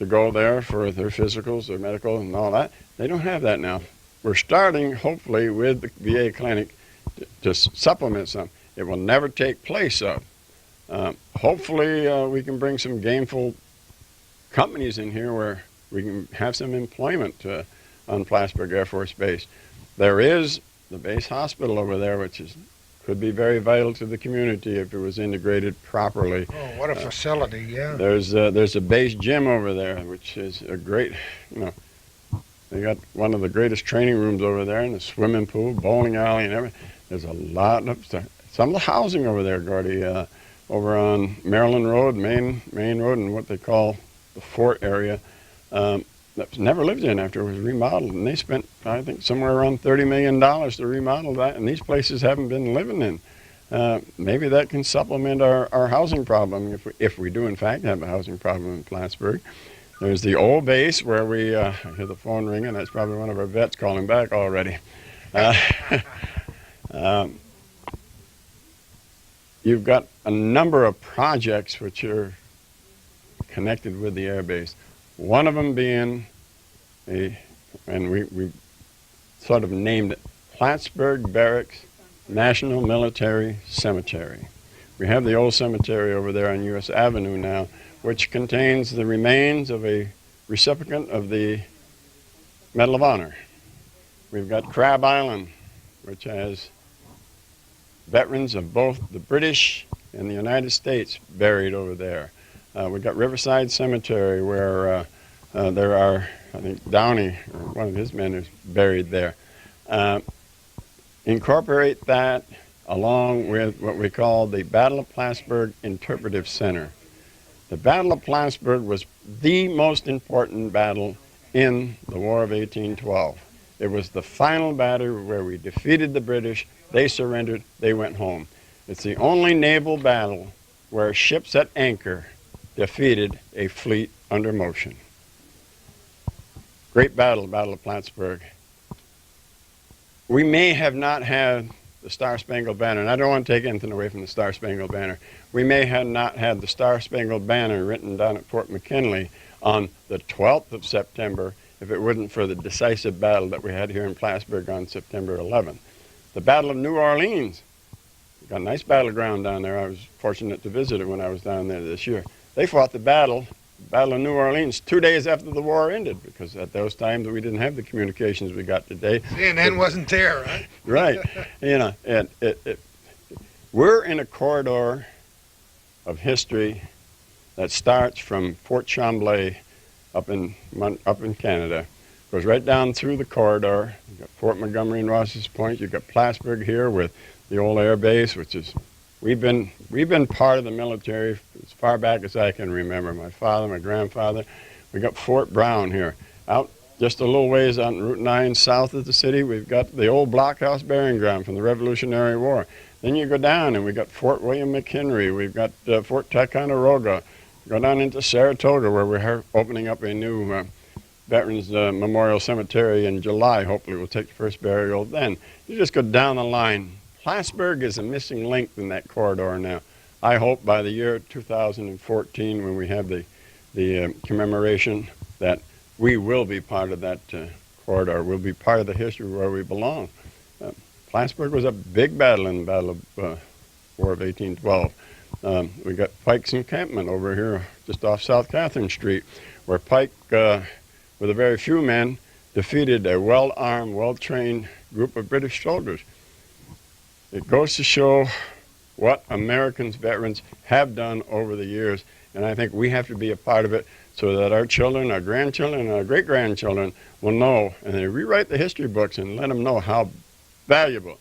go there for their physicals, their medical, and all that. They don't have that now. We're starting, hopefully, with the VA clinic to supplement some. It will never take place of. Hopefully, we can bring some gainful companies in here where we can have some employment on Plattsburgh Air Force Base. There is the base hospital over there, which could be very vital to the community if it was integrated properly. Oh, what a facility, yeah. There's a base gym over there, which is a great, they got one of the greatest training rooms over there, and a swimming pool, bowling alley, and everything. There's a lot of stuff. Some of the housing over there, Gordy, over on Maryland Road, Main Road, and what they call the Fort area, that was never lived in after it was remodeled, and they spent, I think, somewhere around $30 million to remodel that, and these places haven't been living in. Maybe that can supplement our housing problem if we do in fact have a housing problem in Plattsburgh. There's the old base where we I hear the phone ringing. That's probably one of our vets calling back already. You've got a number of projects which are connected with the air base. One of them being and we sort of named it Plattsburgh Barracks National Military Cemetery. We have the old cemetery over there on U.S. Avenue now, which contains the remains of a recipient of the Medal of Honor. We've got Crab Island, which has veterans of both the British and the United States buried over there. We've got Riverside Cemetery where there are, I think, Downey, or one of his men, is buried there. Incorporate that along with what we call the Battle of Plattsburgh Interpretive Center. The Battle of Plattsburgh was the most important battle in the War of 1812. It was the final battle where we defeated the British, they surrendered, they went home. It's the only naval battle where ships at anchor defeated a fleet under motion. Great battle, Battle of Plattsburgh. We may have not had the Star-Spangled Banner, and I don't want to take anything away from the Star-Spangled Banner. We may have not had the Star-Spangled Banner written down at Fort McKinley on the 12th of September if it wasn't for the decisive battle that we had here in Plattsburgh on September 11th. The Battle of New Orleans, we got a nice battleground down there. I was fortunate to visit it when I was down there this year. They fought the Battle of New Orleans 2 days after the war ended, because at those times we didn't have the communications we got today. CNN wasn't there, right? Right. And we're in a corridor of history that starts from Fort Chambly up in Canada, goes right down through the corridor. You've got Fort Montgomery and Ross's Point. You've got Plattsburgh here with the old air base, which is we've been part of the military as far back as I can remember. My father, my grandfather. We got Fort Brown here. Out just a little ways on Route 9 south of the city, we've got the old blockhouse burying ground from the Revolutionary War. Then you go down and we got Fort William McHenry. We've got Fort Ticonderoga. Go down into Saratoga where we're opening up a new Veterans Memorial Cemetery in July. Hopefully we'll take the first burial then. You just go down the line. Plattsburgh is a missing link in that corridor now. I hope by the year 2014, when we have the commemoration, that we will be part of that corridor. We'll be part of the history where we belong. Plattsburgh was a big battle in the Battle of War of 1812. We got Pike's encampment over here just off South Catherine Street, where Pike, with a very few men, defeated a well-armed, well-trained group of British soldiers. It goes to show what Americans, veterans, have done over the years. And I think we have to be a part of it so that our children, our grandchildren, and our great-grandchildren will know, and they rewrite the history books and let them know how valuable,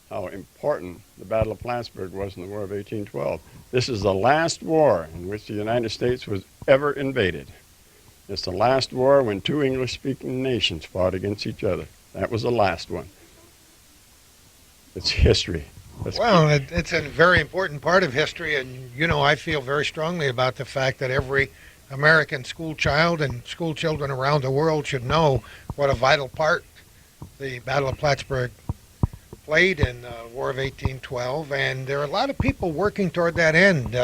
how important the Battle of Plattsburgh was in the War of 1812. This is the last war in which the United States was ever invaded. It's the last war when two English-speaking nations fought against each other. That was the last one. It's history. Well, it's a very important part of history, and you know, I feel very strongly about the fact that every American school child and school children around the world should know what a vital part the Battle of Plattsburgh played in the War of 1812, and there are a lot of people working toward that end.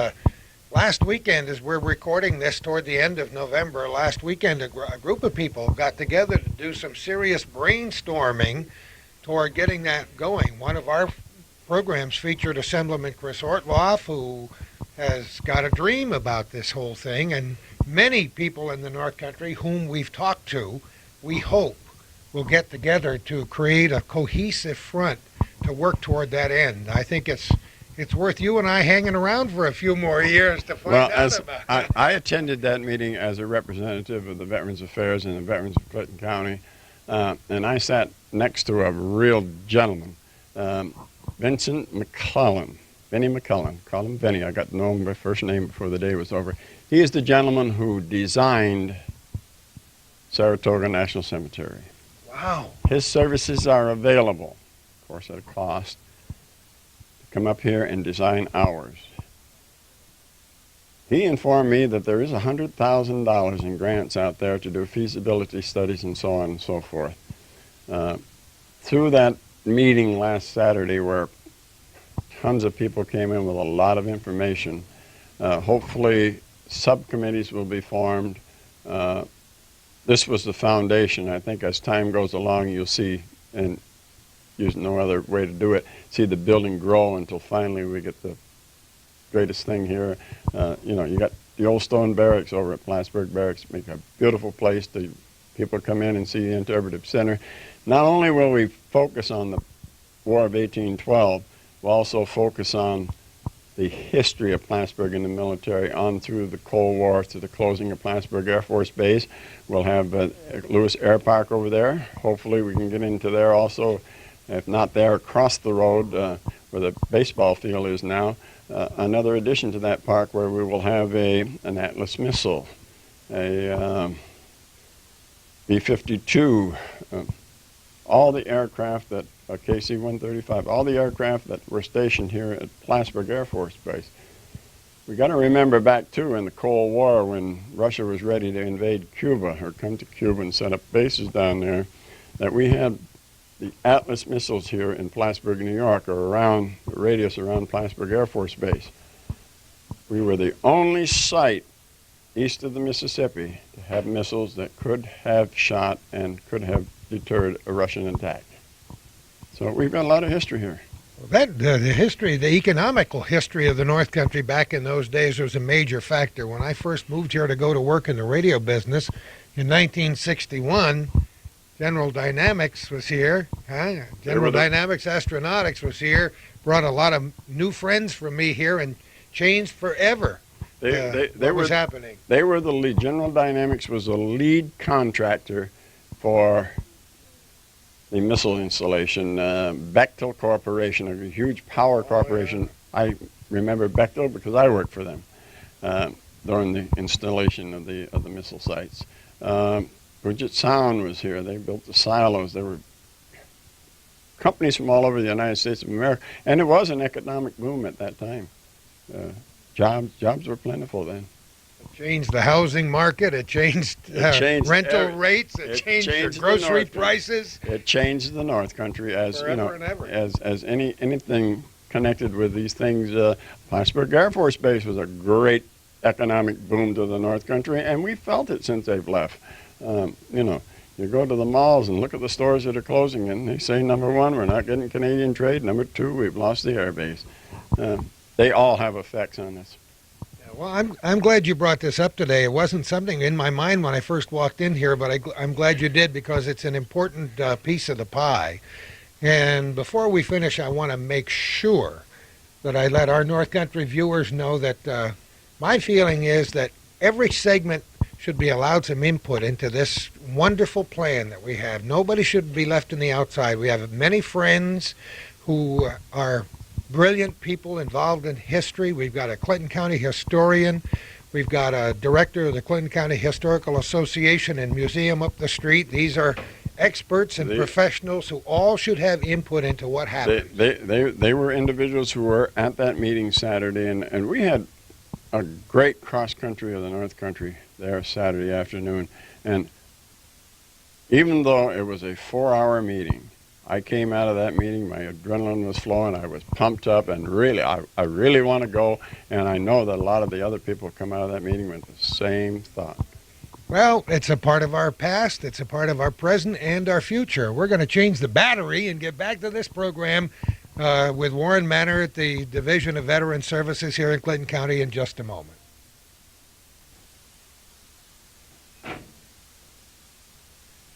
Last weekend, as we're recording this toward the end of November, last weekend a group of people got together to do some serious brainstorming toward getting that going. One of our programs featured Assemblyman Chris Ortloff, who has got a dream about this whole thing, and many people in the North Country whom we've talked to, we hope, will get together to create a cohesive front to work toward that end. I think it's worth you and I hanging around for a few more years to find out about it. I attended that meeting as a representative of the Veterans Affairs and the Veterans of Clinton County, and I sat next to a real gentleman, Vincent McClellan, Benny McClellan, call him Benny. I got to know him by first name before the day was over. He is the gentleman who designed Saratoga National Cemetery. Wow. His services are available, of course at a cost, to come up here and design ours. He informed me that there is $100,000 in grants out there to do feasibility studies and so on and so forth. Through that meeting last Saturday where tons of people came in with a lot of information, hopefully subcommittees will be formed. This was the foundation. I think as time goes along you'll see, and there's no other way to do it, see the building grow until finally we get the greatest thing here. You know, you got the old stone barracks over at Plattsburgh Barracks, make a beautiful place to people come in and see the interpretive center. Not only will we focus on the War of 1812, we'll also focus on the history of Plattsburgh in the military on through the Cold War to the closing of Plattsburgh Air Force Base. We'll have Lewis Air Park over there. Hopefully we can get into there also, if not there, across the road where the baseball field is now. Another addition to that park where we will have an Atlas missile, a B-52, all the aircraft that KC-135, all the aircraft that were stationed here at Plattsburgh Air Force Base. We got to remember back too in the Cold War when Russia was ready to invade Cuba or come to Cuba and set up bases down there, that we had the Atlas missiles here in Plattsburgh, New York, or around the radius around Plattsburgh Air Force Base. We were the only site east of the Mississippi to have missiles that could have shot and could have deterred a Russian attack. So we've got a lot of history here. That the history, the economical history of the North Country back in those days was a major factor. When I first moved here to go to work in the radio business in 1961, General Dynamics was here. General Dynamics Astronautics was here. Brought a lot of new friends from me here and changed forever what was happening. They were the lead. General Dynamics was the lead contractor for the missile installation. Bechtel Corporation, a huge power corporation. Yeah. I remember Bechtel because I worked for them during the installation of the missile sites. Puget Sound was here. They built the silos. There were companies from all over the United States of America, and it was an economic boom at that time. Jobs were plentiful then. It changed the housing market. It changed rental rates. It changed your grocery prices. It changed the North Country as forever, you know, and ever. as anything connected with these things. Plattsburgh Air Force Base was a great economic boom to the North Country, and we felt it since they've left. You know, you go to the malls and look at the stores that are closing, and they say, number one, we're not getting Canadian trade. Number two, we've lost the air base. They all have effects on us. Well, I'm glad you brought this up today. It wasn't something in my mind when I first walked in here, but I'm glad you did because it's an important piece of the pie. And before we finish, I want to make sure that I let our North Country viewers know that my feeling is that every segment should be allowed some input into this wonderful plan that we have. Nobody should be left on the outside. We have many friends who are brilliant people involved in history. We've got a Clinton County historian. We've got a director of the Clinton County Historical Association and Museum up the street. These are experts and professionals who all should have input into what happened. They were individuals who were at that meeting Saturday, and we had a great cross-country of the North Country there Saturday afternoon. And even though it was a 4-hour meeting, I came out of that meeting, my adrenaline was flowing, I was pumped up, and really, I really want to go, and I know that a lot of the other people who come out of that meeting with the same thought. Well, it's a part of our past, it's a part of our present and our future. We're going to change the battery and get back to this program with Warren Manor at the Division of Veteran Services here in Clinton County in just a moment.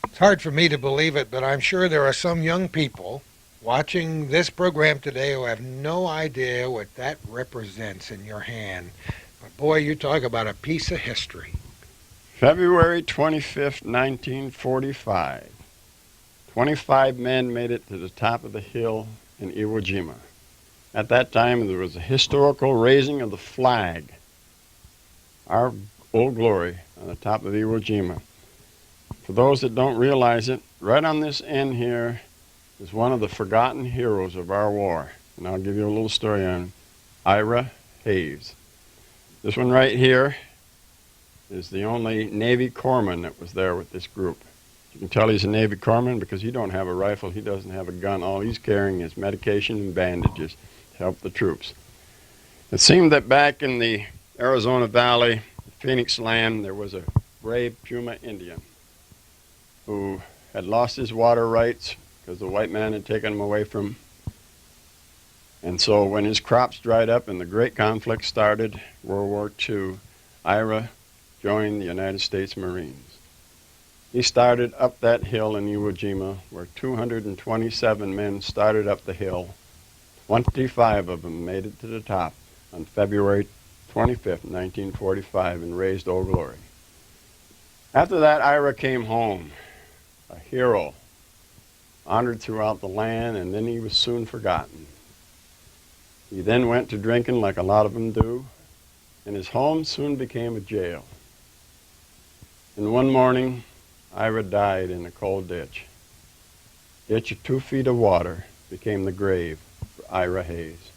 It's hard for me to believe it, but I'm sure there are some young people watching this program today who have no idea what that represents in your hand. But boy, you talk about a piece of history. February 25th, 1945. 25 men made it to the top of the hill in Iwo Jima. At that time, there was a historical raising of the flag, our Old Glory, on the top of Iwo Jima. For those that don't realize it, right on this end here is one of the forgotten heroes of our war. And I'll give you a little story on him. Ira Hayes. This one right here is the only Navy corpsman that was there with this group. You can tell he's a Navy corpsman because he don't have a rifle, he doesn't have a gun. All he's carrying is medication and bandages to help the troops. It seemed that back in the Arizona Valley, Phoenix land, there was a brave Puma Indian who had lost his water rights because the white man had taken them away from him. And so when his crops dried up and the great conflict started, World War II, Ira joined the United States Marines. He started up that hill in Iwo Jima where 227 men started up the hill. 25 of them made it to the top on February 25th, 1945 and raised Old Glory. After that, Ira came home, a hero, honored throughout the land, and then he was soon forgotten. He then went to drinking like a lot of them do, and his home soon became a jail. And one morning, Ira died in a cold ditch. Ditch of 2 feet of water became the grave for Ira Hayes.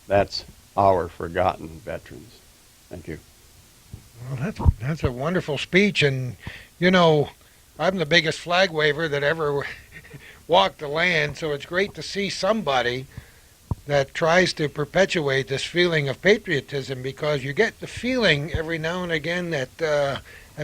That's our forgotten veterans. Thank you. Well, that's a wonderful speech, and you know, I'm the biggest flag waver that ever walked the land, so it's great to see somebody that tries to perpetuate this feeling of patriotism, because you get the feeling every now and again that that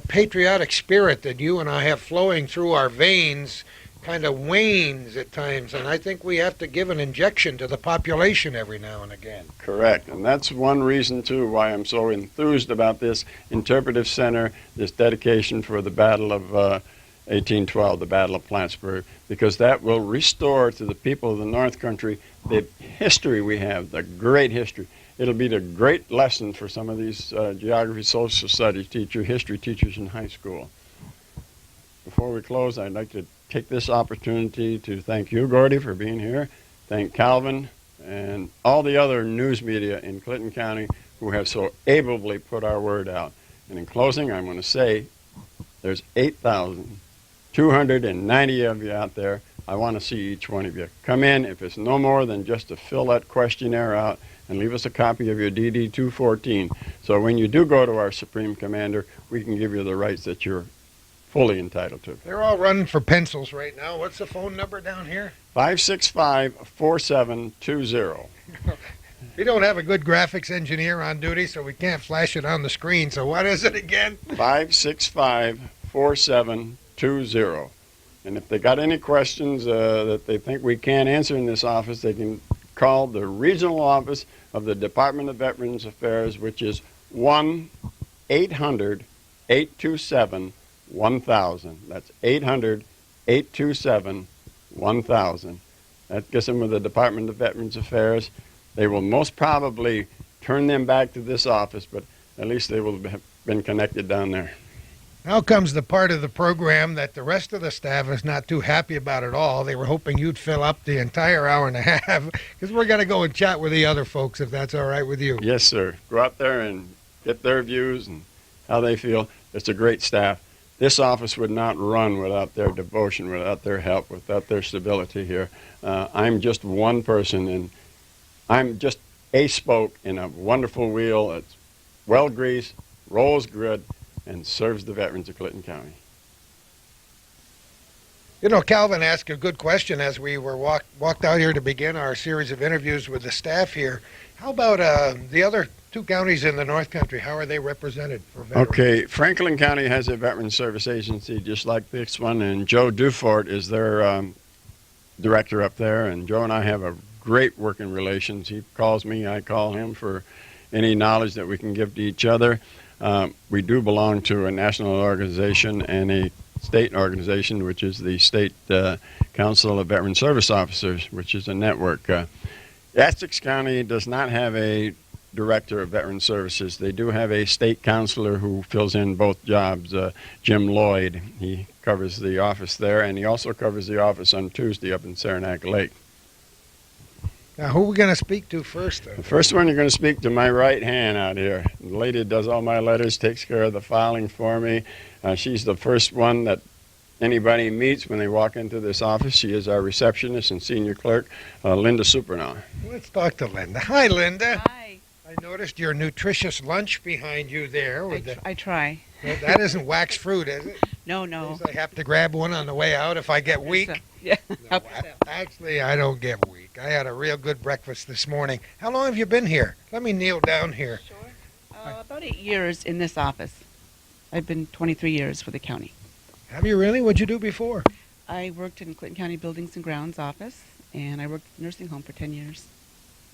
patriotic spirit that you and I have flowing through our veins kind of wanes at times, and I think we have to give an injection to the population every now and again. Correct, and that's one reason, too, why I'm so enthused about this interpretive center, this dedication for the Battle of 1812, the Battle of Plattsburgh, because that will restore to the people of the North Country the history we have, the great history. It'll be the great lesson for some of these geography, social studies history teachers in high school. Before we close, I'd like to take this opportunity to thank you, Gordy, for being here, thank Calvin, and all the other news media in Clinton County who have so ably put our word out. And in closing, I'm going to say there's 8,290 of you out there. I want to see each one of you. Come in, if it's no more than just to fill that questionnaire out, and leave us a copy of your DD-214. So when you do go to our Supreme Commander, we can give you the rights that you're fully entitled to. They're all running for pencils right now. What's the phone number down here? 565-4720. We don't have a good graphics engineer on duty, so we can't flash it on the screen. So what is it again? 565-4720. And if they got any questions that they think we can't answer in this office, they can call the regional office of the Department of Veterans Affairs, which is 1-800-827-1000. That's 800-827-1000. That gets them with the Department of Veterans Affairs. They will most probably turn them back to this office, but at least they will have been connected down there. Now comes the part of the program that the rest of the staff is not too happy about at all. They were hoping you'd fill up the entire hour and a half because we're going to go and chat with the other folks if that's all right with you. Yes, sir. Go out there and get their views and how they feel. It's a great staff. This office would not run without their devotion, without their help, without their stability here. I'm just one person, and I'm just a spoke in a wonderful wheel that's well greased, rolls good, and serves the veterans of Clinton County. You know, Calvin asked a good question as we were walked out here to begin our series of interviews with the staff here. How about the other two counties in the North Country? How are they represented for veterans? Okay, Franklin County has a Veterans Service Agency just like this one, and Joe Dufort is their director up there, and Joe and I have a great working relations. He calls me, I call him for any knowledge that we can give to each other. We do belong to a national organization and a state organization, which is the State Council of Veteran Service Officers, which is a network. Essex County does not have a director of veteran services. They do have a state counselor who fills in both jobs, Jim Lloyd. He covers the office there, and he also covers the office on Tuesday up in Saranac Lake. Now, who are we going to speak to first? The first one you're going to speak to my right hand out here. The lady that does all my letters, takes care of the filing for me. She's the first one that anybody meets when they walk into this office. She is our receptionist and senior clerk, Linda Supernaw. Let's talk to Linda. Hi, Linda. Hi. I noticed your nutritious lunch behind you there. I try. That isn't wax fruit, is it? No, no. I have to grab one on the way out if I get weak. Yeah. No, actually, I don't get weak. I had a real good breakfast this morning. How long have you been here? Let me kneel down here. Sure. About 8 years in this office. I've been 23 years for the county. Have you really? What'd you do before? I worked in Clinton County Buildings and Grounds office, and I worked in a nursing home for 10 years.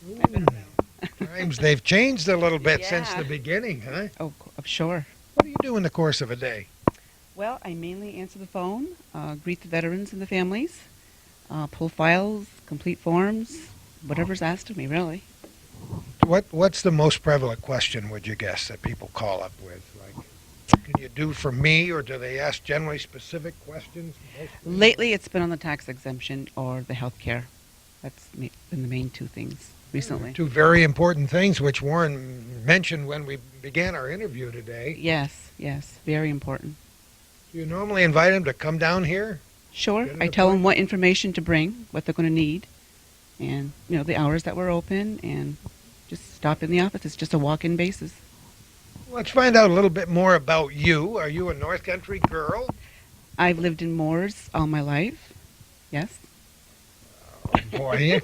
I've been around. Times they've changed a little bit since Yeah. the beginning, huh? Oh, sure. What do you do in the course of a day? Well, I mainly answer the phone, greet the veterans and the families, pull files, complete forms, whatever's asked of me, really. What's the most prevalent question, would you guess, that people call up with? Like, can you do for me, or do they ask generally specific questions? Lately, it's been on the tax exemption or the health care. That's been the main two things recently. Two very important things, which Warren mentioned when we began our interview today. Yes, very important. Do you normally invite them to come down here? Sure. Get an I tell them appointment? what information to bring, what they're going to need, and the hours that we're open, and just stop in the office. It's just a walk-in basis. Let's find out a little bit more about you. Are you a North Country girl? I've lived in Moores all my life. Yes. Boy,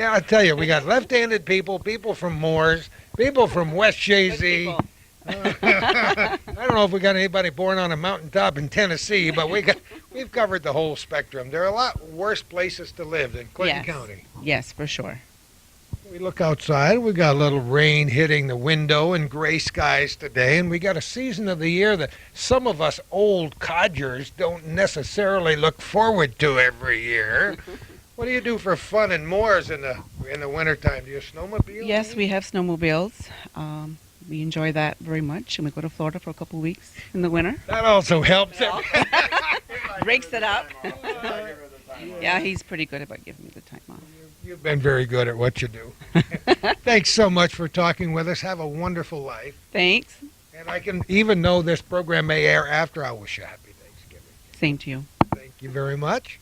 I'll tell you, we got left-handed people from Moores, people from West Shazy. I don't know if we got anybody born on a mountaintop in Tennessee, but we've covered the whole spectrum. There are a lot worse places to live than Clinton County. Yes, for sure. We look outside, we got a little rain hitting the window and gray skies today, and we got a season of the year that some of us old codgers don't necessarily look forward to every year. What do you do for fun in Moores in the wintertime? Do you snowmobile? Yes, we have snowmobiles. We enjoy that very much, and we go to Florida for a couple of weeks in the winter. That also helps. Breaks it up. Yeah, he's pretty good about giving me the time off. You've been very good at what you do. Thanks so much for talking with us. Have a wonderful life. Thanks. And I can, even though this program may air after, I wish you a happy Thanksgiving. Same to you. Thank you very much.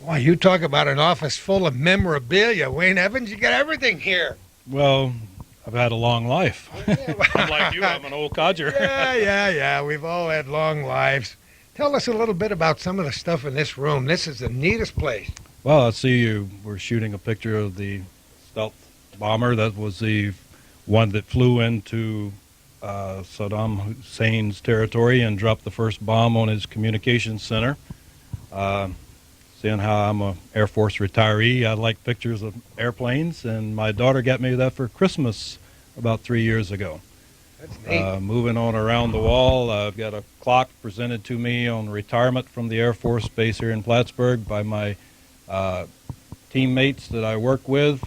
Boy, you talk about an office full of memorabilia. Wayne Evans, you got everything here. Well, I've had a long life. Yeah. Unlike you, I'm an old codger. Yeah. We've all had long lives. Tell us a little bit about some of the stuff in this room. This is the neatest place. Well, I see you were shooting a picture of the stealth bomber. That was the one that flew into Saddam Hussein's territory and dropped the first bomb on his communications center. Seeing how I'm an Air Force retiree, I like pictures of airplanes, and my daughter got me that for Christmas about 3 years ago. That's neat. Moving on around the wall, I've got a clock presented to me on retirement from the Air Force Base here in Plattsburgh by my teammates that I work with.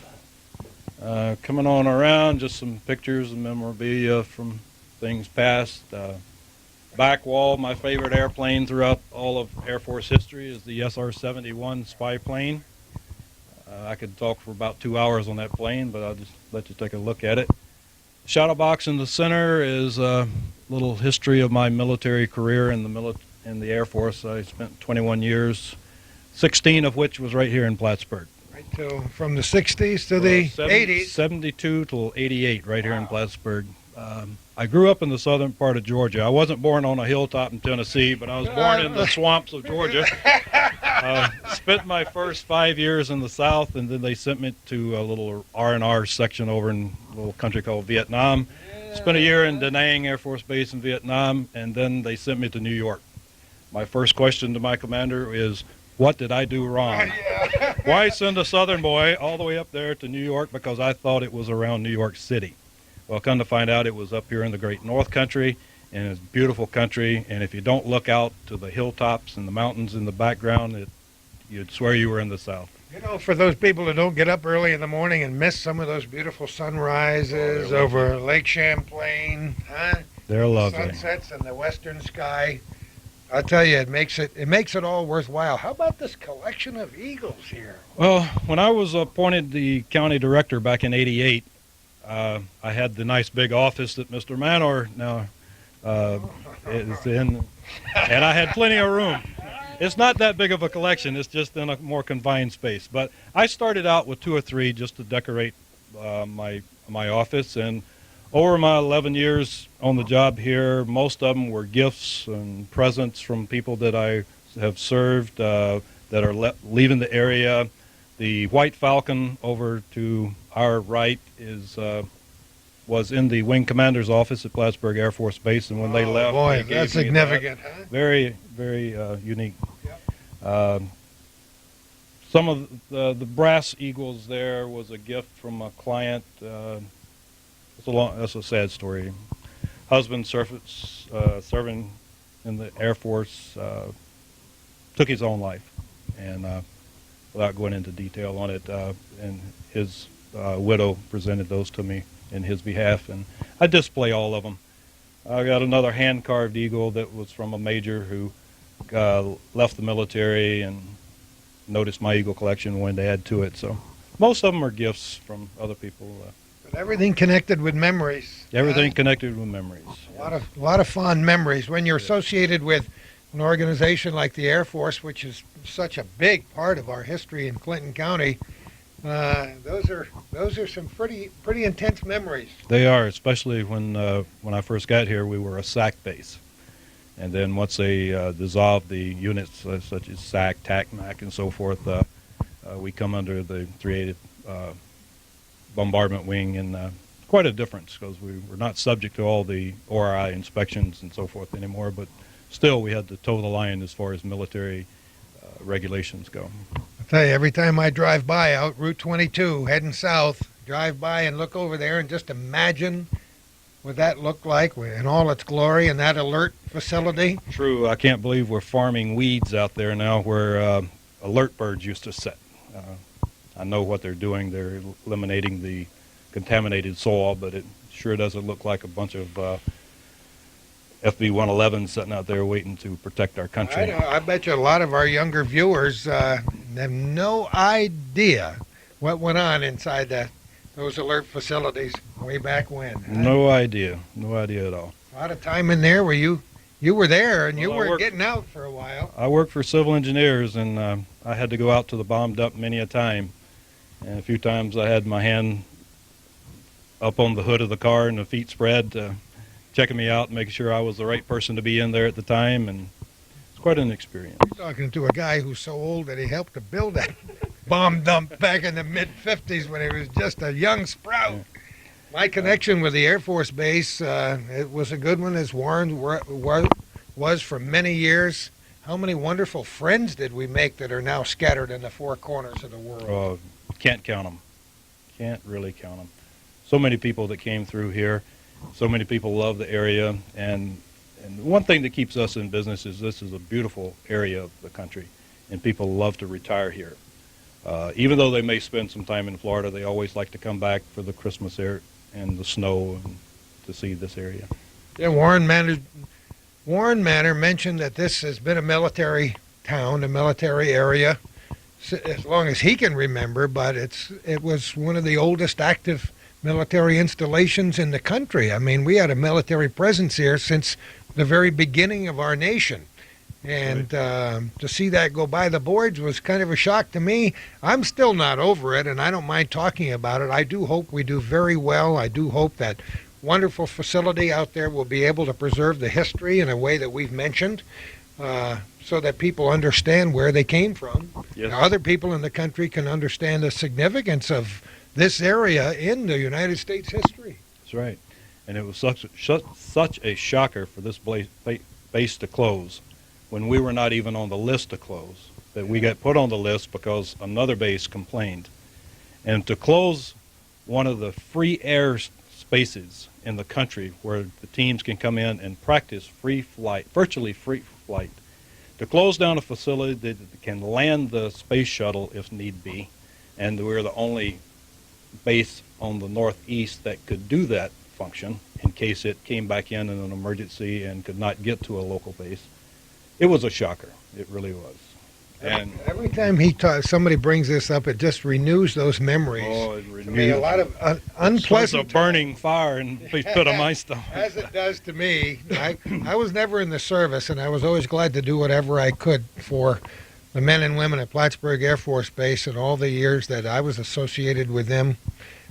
Coming on around, just some pictures and memorabilia from things past. Back wall, my favorite airplane throughout all of Air Force history is the SR-71 spy plane. I could talk for about 2 hours on that plane, but I'll just let you take a look at it. Shadow box in the center is a little history of my military career in the Air Force. I spent 21 years, 16 of which was right here in Plattsburgh. Right to, from the 60s to the 80s. 72 till 88 right here in Plattsburgh. I grew up in the southern part of Georgia. I wasn't born on a hilltop in Tennessee, but I was born in the swamps of Georgia. Spent my first 5 years in the South, and then they sent me to a little R&R section over in a little country called Vietnam. Spent a year in Da Nang Air Force Base in Vietnam, and then they sent me to New York. My first question to my commander is, what did I do wrong? Why send a southern boy all the way up there to New York? Because I thought it was around New York City. Well, come to find out, it was up here in the great North Country, and it's a beautiful country, and if you don't look out to the hilltops and the mountains in the background, you'd swear you were in the South. You know, for those people that don't get up early in the morning and miss some of those beautiful sunrises over Lake Champlain, huh? They're lovely. Sunsets in the western sky. I'll tell you, it makes it all worthwhile. How about this collection of eagles here? Well, when I was appointed the county director back in '88, I had the nice big office that Mr. Manor now is in, and I had plenty of room. It's not that big of a collection. It's just in a more confined space. But I started out with 2 or 3 just to decorate my office, and over my 11 years on the job here, most of them were gifts and presents from people that I have served that are leaving the area. The White Falcon over to our right was in the wing commander's office at Plattsburgh Air Force Base, and when they left, boy, they gave that's me significant, that. huh? Very, very unique. Some of the brass eagles there was a gift from a client. That's a sad story. Husband serving in the Air Force took his own life, and without going into detail on it, and his widow presented those to me in his behalf, and I display all of them. I got another hand-carved eagle that was from a major who left the military and noticed my eagle collection and wanted to add to it. So most of them are gifts from other people. But everything connected with memories. Everything connected with memories. A lot of fond memories. When you're associated with an organization like the Air Force, which is such a big part of our history in Clinton County, those are some pretty intense memories. They are, especially when I first got here, we were a SAC base, and then once they dissolved the units such as SAC, TAC, MAC, and so forth, we come under the 380 bombardment wing, and quite a difference because we were not subject to all the ORI inspections and so forth anymore, but still we had to toe the line as far as military regulations go. I tell you, every time I drive by out Route 22 heading south, drive by and look over there and just imagine what that looked like in all its glory in that alert facility. True, I can't believe we're farming weeds out there now where alert birds used to sit. I know what they're doing. They're eliminating the contaminated soil, but it sure doesn't look like a bunch of FB-111s sitting out there waiting to protect our country. I know. I bet you a lot of our younger viewers have no idea what went on inside those alert facilities way back when. Huh? No idea at all. A lot of time in there where you were there and you Well, weren't getting out for a while. I worked for civil engineers, and I had to go out to the bomb dump many a time. And a few times I had my hand up on the hood of the car and the feet spread, checking me out, making sure I was the right person to be in there at the time, and it's quite an experience. You're talking to a guy who's so old that he helped to build that bomb dump back in the mid-'50s when he was just a young sprout. Yeah. My connection with the Air Force Base, it was a good one, as Warren was for many years. How many wonderful friends did we make that are now scattered in the 4 corners of the world? Can't count them. Can't really count them. So many people that came through here. So many people love the area, and one thing that keeps us in business is this is a beautiful area of the country, and people love to retire here. Even though they may spend some time in Florida, they always like to come back for the Christmas air and the snow and to see this area. Yeah, Warren Manor mentioned that this has been a military town, a military area, as long as he can remember, but it was one of the oldest active military installations in the country. I mean, we had a military presence here since the very beginning of our nation. And to see that go by the boards was kind of a shock to me. I'm still not over it, and I don't mind talking about it. I do hope we do very well. I do hope that wonderful facility out there will be able to preserve the history in a way that we've mentioned, so that people understand where they came from. Yes. Now, other people in the country can understand the significance of this area in the United States history. That's right. And it was such a shocker for this base to close when we were not even on the list to close, that we got put on the list because another base complained. And to close one of the free air spaces in the country where the teams can come in and practice free flight, virtually free flight, to close down a facility that can land the space shuttle if need be, and we're the only base on the northeast that could do that function in case it came back in an emergency and could not get to a local base. It was a shocker. It really was. And every time somebody brings this up, it just renews those memories. oh, it I mean, a lot of It's unpleasant a burning fire in the pit of my stomach. as it does to me. I was never in the service, and I was always glad to do whatever I could for the men and women at Plattsburgh Air Force Base and all the years that I was associated with them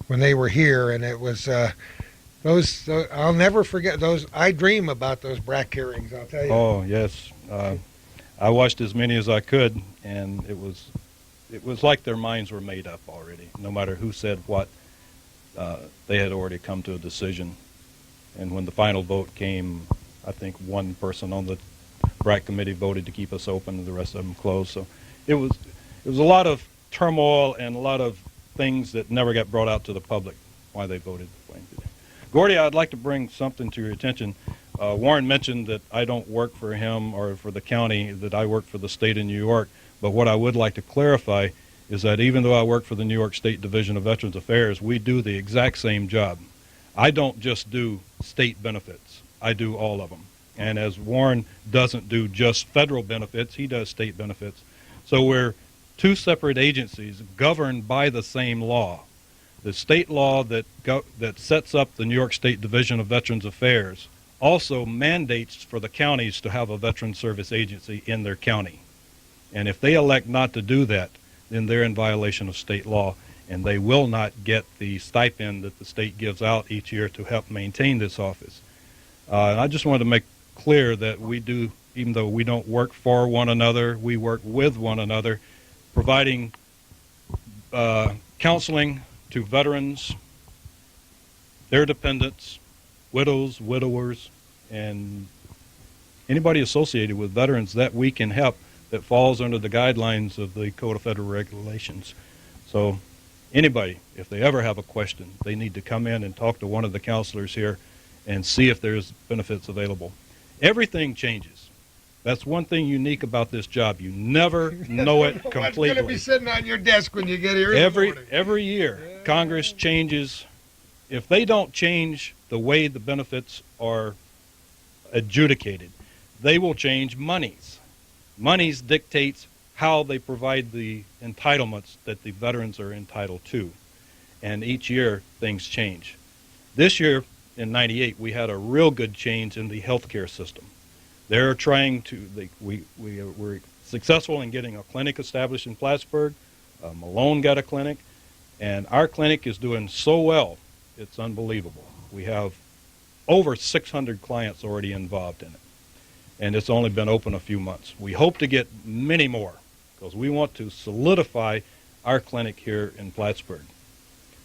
when they were here. And it was I'll never forget those. I dream about those BRAC hearings, I'll tell you. Oh, yes. I watched as many as I could, and it was like their minds were made up already. No matter who said what, they had already come to a decision. And when the final vote came, I think one person on the BRAC committee voted to keep us open, and the rest of them closed. So it was a lot of turmoil and a lot of things that never got brought out to the public why they voted the way they did. Gordy, I'd like to bring something to your attention. Warren mentioned that I don't work for him or for the county, that I work for the state of New York. But what I would like to clarify is that even though I work for the New York State Division of Veterans Affairs, we do the exact same job. I don't just do state benefits. I do all of them. And as Warren doesn't do just federal benefits, he does state benefits. So we're two separate agencies governed by the same law. The state law that sets up the New York State Division of Veterans Affairs also mandates for the counties to have a veteran service agency in their county. And if they elect not to do that, then they're in violation of state law, and they will not get the stipend that the state gives out each year to help maintain this office. And I just wanted to make clear that we do, even though we don't work for one another, we work with one another, providing counseling to veterans, their dependents, widows, widowers, and anybody associated with veterans that we can help that falls under the guidelines of the Code of Federal Regulations. So anybody, if they ever have a question, they need to come in and talk to one of the counselors here and see if there's benefits available. Everything changes. That's one thing unique about this job. You never know it completely. What's going to be sitting on your desk when you get here in the morning? Every year, Congress changes. If they don't change the way the benefits are adjudicated, they will change monies. Monies dictates how they provide the entitlements that the veterans are entitled to. And each year, things change. This year, in '98, we had a real good change in the healthcare system. They're trying to, we were successful in getting a clinic established in Plattsburgh. Malone got a clinic, and our clinic is doing so well, it's unbelievable. We have over 600 clients already involved in it, and it's only been open a few months. We hope to get many more, because we want to solidify our clinic here in Plattsburgh.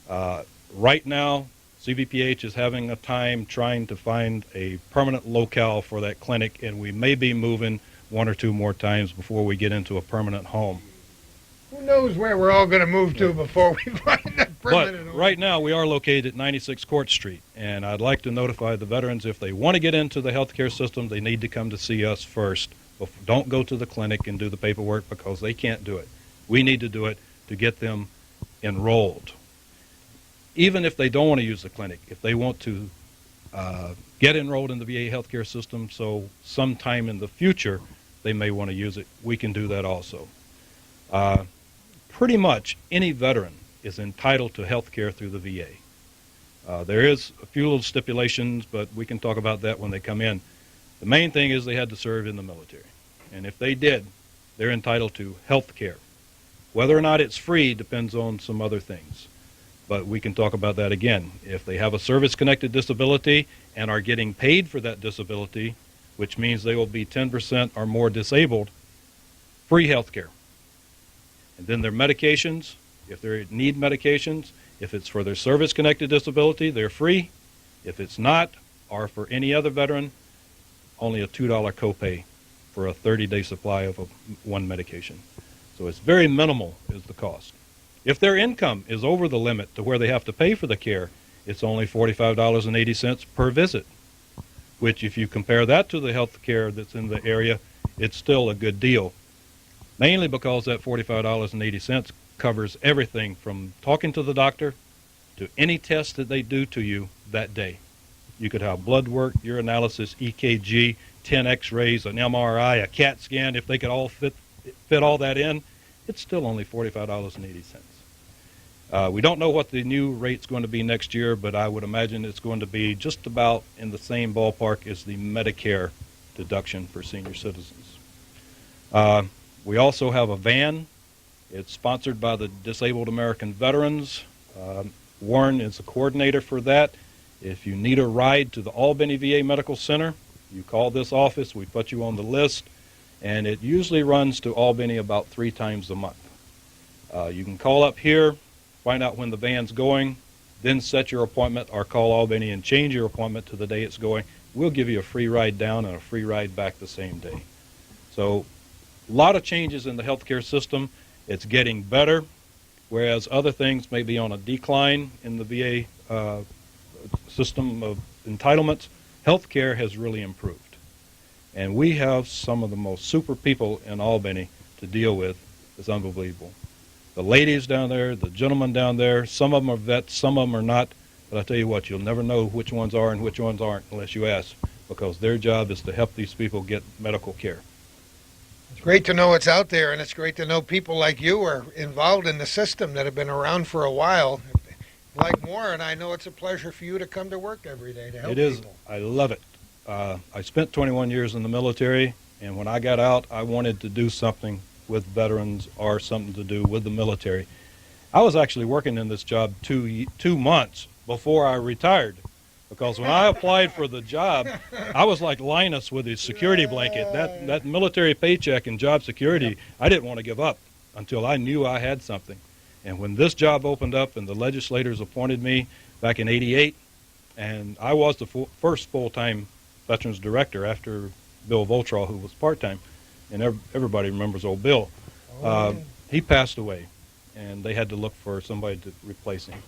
Right now, CVPH is having a time trying to find a permanent locale for that clinic, and we may be moving one or two more times before we get into a permanent home. Who knows where we're all going to move to before we find a But minute. right now, we are located at 96 Court Street, and I'd like to notify the veterans if they want to get into the healthcare system, they need to come to see us first. Don't go to the clinic and do the paperwork because they can't do it. We need to do it to get them enrolled. Even if they don't want to use the clinic, if they want to get enrolled in the VA healthcare system, so sometime in the future they may want to use it, we can do that also. Pretty much any veteran is entitled to health care through the VA. There is a few little stipulations, but we can talk about that when they come in. The main thing is they had to serve in the military. And if they did, they're entitled to health care. Whether or not it's free depends on some other things. But we can talk about that again. If they have a service-connected disability and are getting paid for that disability, which means they will be 10% or more disabled, free health care. And then their medications, if they need medications, if it's for their service-connected disability, they're free. If it's not, or for any other veteran, only a $2 copay for a 30-day supply of one medication. So it's very minimal is the cost. If their income is over the limit to where they have to pay for the care, it's only $45.80 per visit, which if you compare that to the health care that's in the area, it's still a good deal. Mainly because that $45.80 covers everything from talking to the doctor to any test that they do to you that day. You could have blood work, urinalysis, EKG, 10 x-rays, an MRI, a CAT scan. If they could all fit all that in, it's still only $45.80. We don't know what the new rate's going to be next year, but I would imagine it's going to be just about in the same ballpark as the Medicare deduction for senior citizens. We also have a van. It's sponsored by the Disabled American Veterans. Warren is the coordinator for that. If you need a ride to the Albany VA Medical Center, you call this office, we put you on the list, and it usually runs to Albany about 3 times a month. You can call up here, find out when the van's going, then set your appointment or call Albany and change your appointment to the day it's going. We'll give you a free ride down and a free ride back the same day. So a lot of changes in the healthcare system. It's getting better, whereas other things may be on a decline in the VA system of entitlements. Healthcare has really improved. And we have some of the most super people in Albany to deal with. It's unbelievable. The ladies down there, the gentlemen down there, some of them are vets, some of them are not. But I tell you what, you'll never know which ones are and which ones aren't unless you ask, because their job is to help these people get medical care. It's great to know it's out there, and it's great to know people like you are involved in the system that have been around for a while. Like Warren, I know it's a pleasure for you to come to work every day to help people. It is. I love it. I spent 21 years in the military, and when I got out, I wanted to do something with veterans or something to do with the military. I was actually working in this job 2 months before I retired, because when I applied for the job, I was like Linus with his security blanket. That military paycheck and job security, I didn't want to give up until I knew I had something. And when this job opened up and the legislators appointed me back in '88, and I was the first full-time Veterans Director after Bill Voltraw, who was part-time, and everybody remembers old Bill. He passed away, and they had to look for somebody to replace him.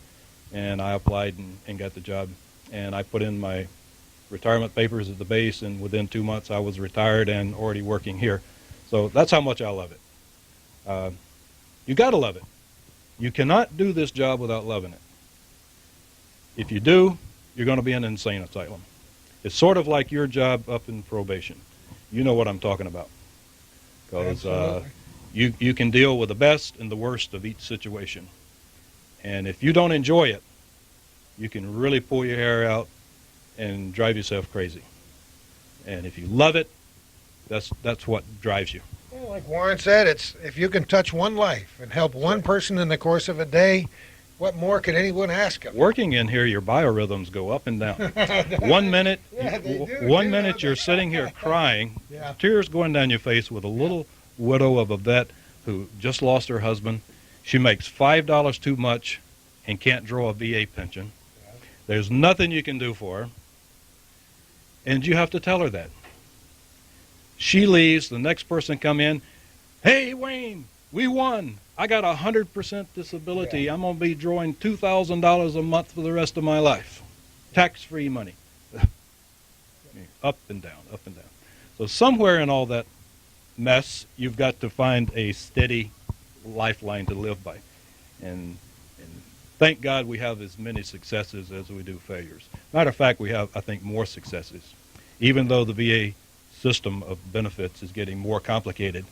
And I applied and got the job. And I put in my retirement papers at the base, and within 2 months I was retired and already working here. So that's how much I love it. You got to love it. You cannot do this job without loving it. If you do, you're going to be in an insane asylum. It's sort of like your job up in probation. You know what I'm talking about. Because you can deal with the best and the worst of each situation. And if you don't enjoy it, you can really pull your hair out and drive yourself crazy. And if you love it, that's what drives you. Well, like Warren said, it's if you can touch one life and help one person in the course of a day, what more could anyone ask of? Working in here, your biorhythms go up and down. 1 minute, one minute you're sitting here crying, tears going down your face with a little widow of a vet who just lost her husband. She makes $5 too much and can't draw a VA pension. There's nothing you can do for her. And you have to tell her that. She leaves, the next person come in, hey, Wayne, we won. I got 100% disability. I'm going to be drawing $2,000 a month for the rest of my life. Tax-free money. Up and down, up and down. So somewhere in all that mess, you've got to find a steady lifeline to live by. And thank God we have as many successes as we do failures. Matter of fact, we have, I think, more successes. Even though the VA system of benefits is getting more complicated,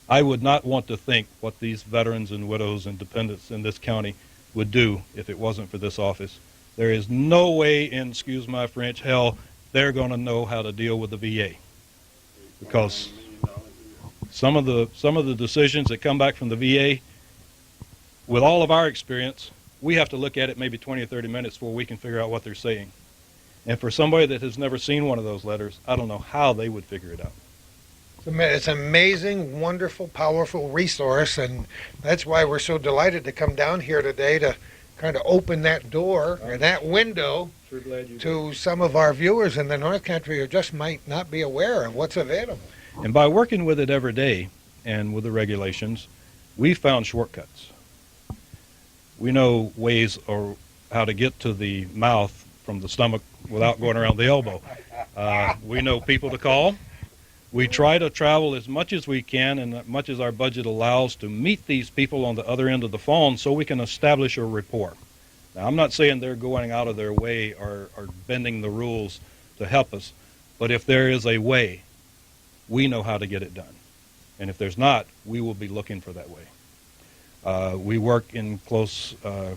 I would not want to think what these veterans and widows and dependents in this county would do if it wasn't for this office. There is no way in, excuse my French, hell, they're going to know how to deal with the VA. Because some of the decisions that come back from the VA, with all of our experience, we have to look at it maybe 20 or 30 minutes before we can figure out what they're saying. And for somebody that has never seen one of those letters, I don't know how they would figure it out. It's an amazing, wonderful, powerful resource, and that's why we're so delighted to come down here today to kind of open that door or that window Sure glad you to some of our viewers in the North Country who just might not be aware of what's available. And by working with it every day and with the regulations, we found shortcuts. We know ways or how to get to the mouth from the stomach without going around the elbow. We know people to call. We try to travel as much as we can and as much as our budget allows to meet these people on the other end of the phone so we can establish a rapport. Now, I'm not saying they're going out of their way or bending the rules to help us, but if there is a way, we know how to get it done. And if there's not, we will be looking for that way. We work in close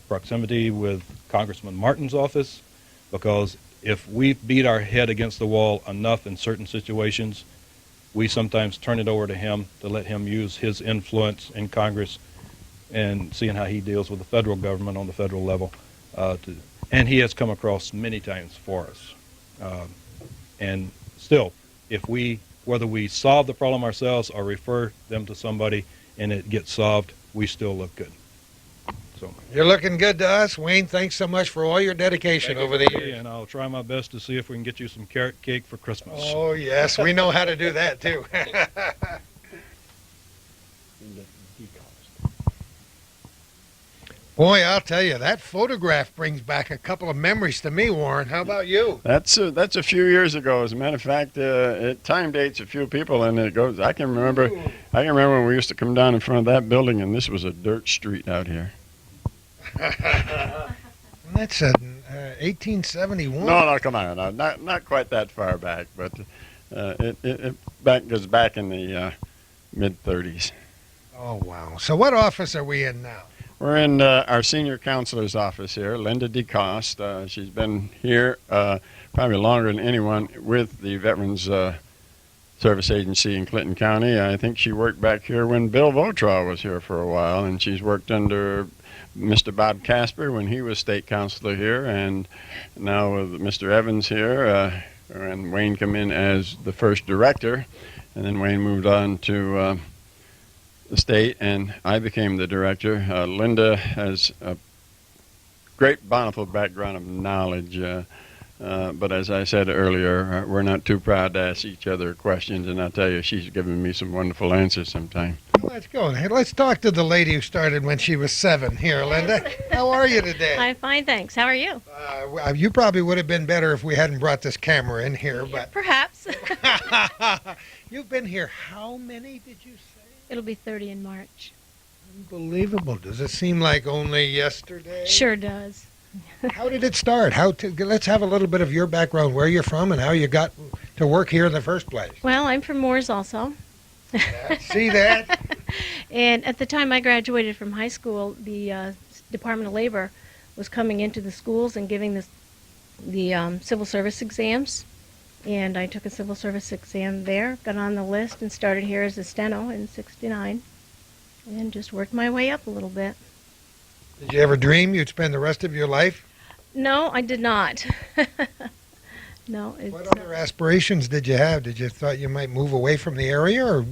proximity with Congressman Martin's office, because if we beat our head against the wall enough in certain situations, we sometimes turn it over to him to let him use his influence in Congress and seeing how he deals with the federal government on the federal level. And he has come across many times for us. And still, whether we solve the problem ourselves or refer them to somebody and it gets solved, we still look good. So You're looking good to us. Wayne, thanks so much for all your dedication over the years. and I'll try my best to see if we can get you some carrot cake for Christmas. Oh, yes, we know how to do that, too. Boy, I'll tell you, that photograph brings back a couple of memories to me, Warren. How about you? That's a few years ago. As a matter of fact, it time dates a few people, and it goes. I can remember when we used to come down in front of that building, and this was a dirt street out here. That's 1871. No, come on, not quite that far back, but it goes back in the mid 30s. Oh, wow. So what office are we in now? We're in our senior counselor's office here, Linda DeCoste. She's been here probably longer than anyone with the Veterans Service Agency in Clinton County. I think she worked back here when Bill Votraw was here for a while, and she's worked under Mr. Bob Casper when he was state counselor here, and now with Mr. Evans here, and Wayne come in as the first director, and then Wayne moved on to the state, and I became the director. Linda has a great bountiful background of knowledge, but as I said earlier, we're not too proud to ask each other questions, and I'll tell you, she's given me some wonderful answers sometimes. Let's go. Hey, let's talk to the lady who started when she was 7 here, Linda. How are you today? I'm fine, thanks. How are you? You probably would have been better if we hadn't brought this camera in here, but Perhaps. you've been here how many, did you say? It'll be 30 in March. Unbelievable. Does it seem like only yesterday? Sure does. How did it start? Let's have a little bit of your background, where you're from and how you got to work here in the first place. Well, I'm from Moores also. See that? And at the time I graduated from high school, the Department of Labor was coming into the schools and giving the civil service exams. And I took a civil service exam there, got on the list, and started here as a steno in '69, and just worked my way up a little bit. Did you ever dream you'd spend the rest of your life? No, I did not. No. What other aspirations did you have? Did you thought you might move away from the area or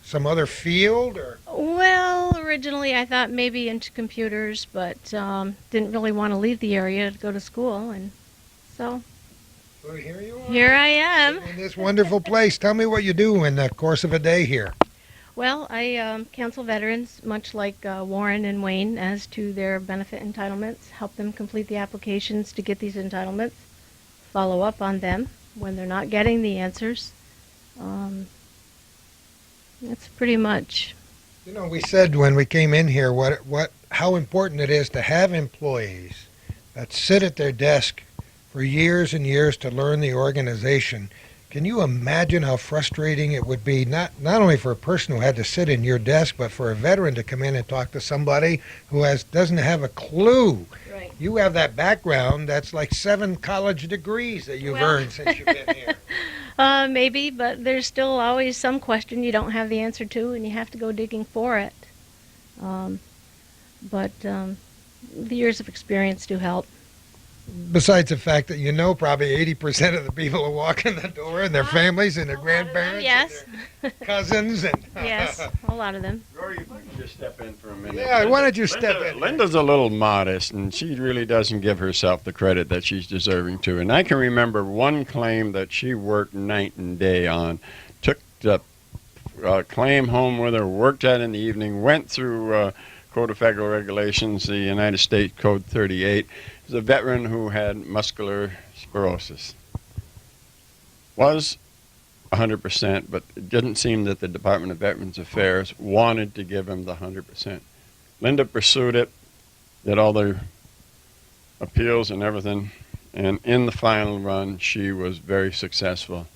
some other field? Or Well, originally I thought maybe into computers, but didn't really want to leave the area to go to school, and so well, here you are. here I am. In this wonderful place. Tell me what you do in the course of a day here. Well, I counsel veterans, much like Warren and Wayne, as to their benefit entitlements, help them complete the applications to get these entitlements, follow up on them when they're not getting the answers. That's pretty much. You know, we said when we came in here how important it is to have employees that sit at their desk for years and years to learn the organization. Can you imagine how frustrating it would be, not only for a person who had to sit in your desk, but for a veteran to come in and talk to somebody who doesn't have a clue? Right. You have that background that's like 7 college degrees that you've earned since you've been here. Maybe, but there's still always some question you don't have the answer to, and you have to go digging for it. But the years of experience do help. Besides the fact that you know probably 80% of the people who walk in the door and their families and their A lot of them, grandparents yes. and their cousins. And Yes, a lot of them. Rory, if I can just step in for a minute. Yeah, why don't you step in? Linda's a little modest, and she really doesn't give herself the credit that she's deserving to. And I can remember one claim that she worked night and day on, took the claim home with her, worked at it in the evening, went through Code of Federal Regulations, the United States Code 38. It was a veteran who had muscular sclerosis. Was 100%, but it didn't seem that the Department of Veterans Affairs wanted to give him the 100%. Linda pursued it, did all the appeals and everything, and in the final run, she was very successful.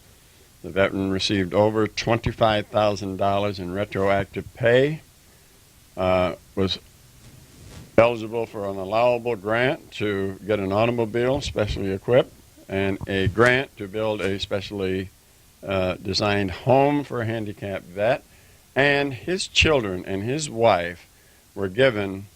The veteran received over $25,000 in retroactive pay, was eligible for an allowable grant to get an automobile specially equipped, and a grant to build a specially designed home for a handicapped vet, and his children and his wife were given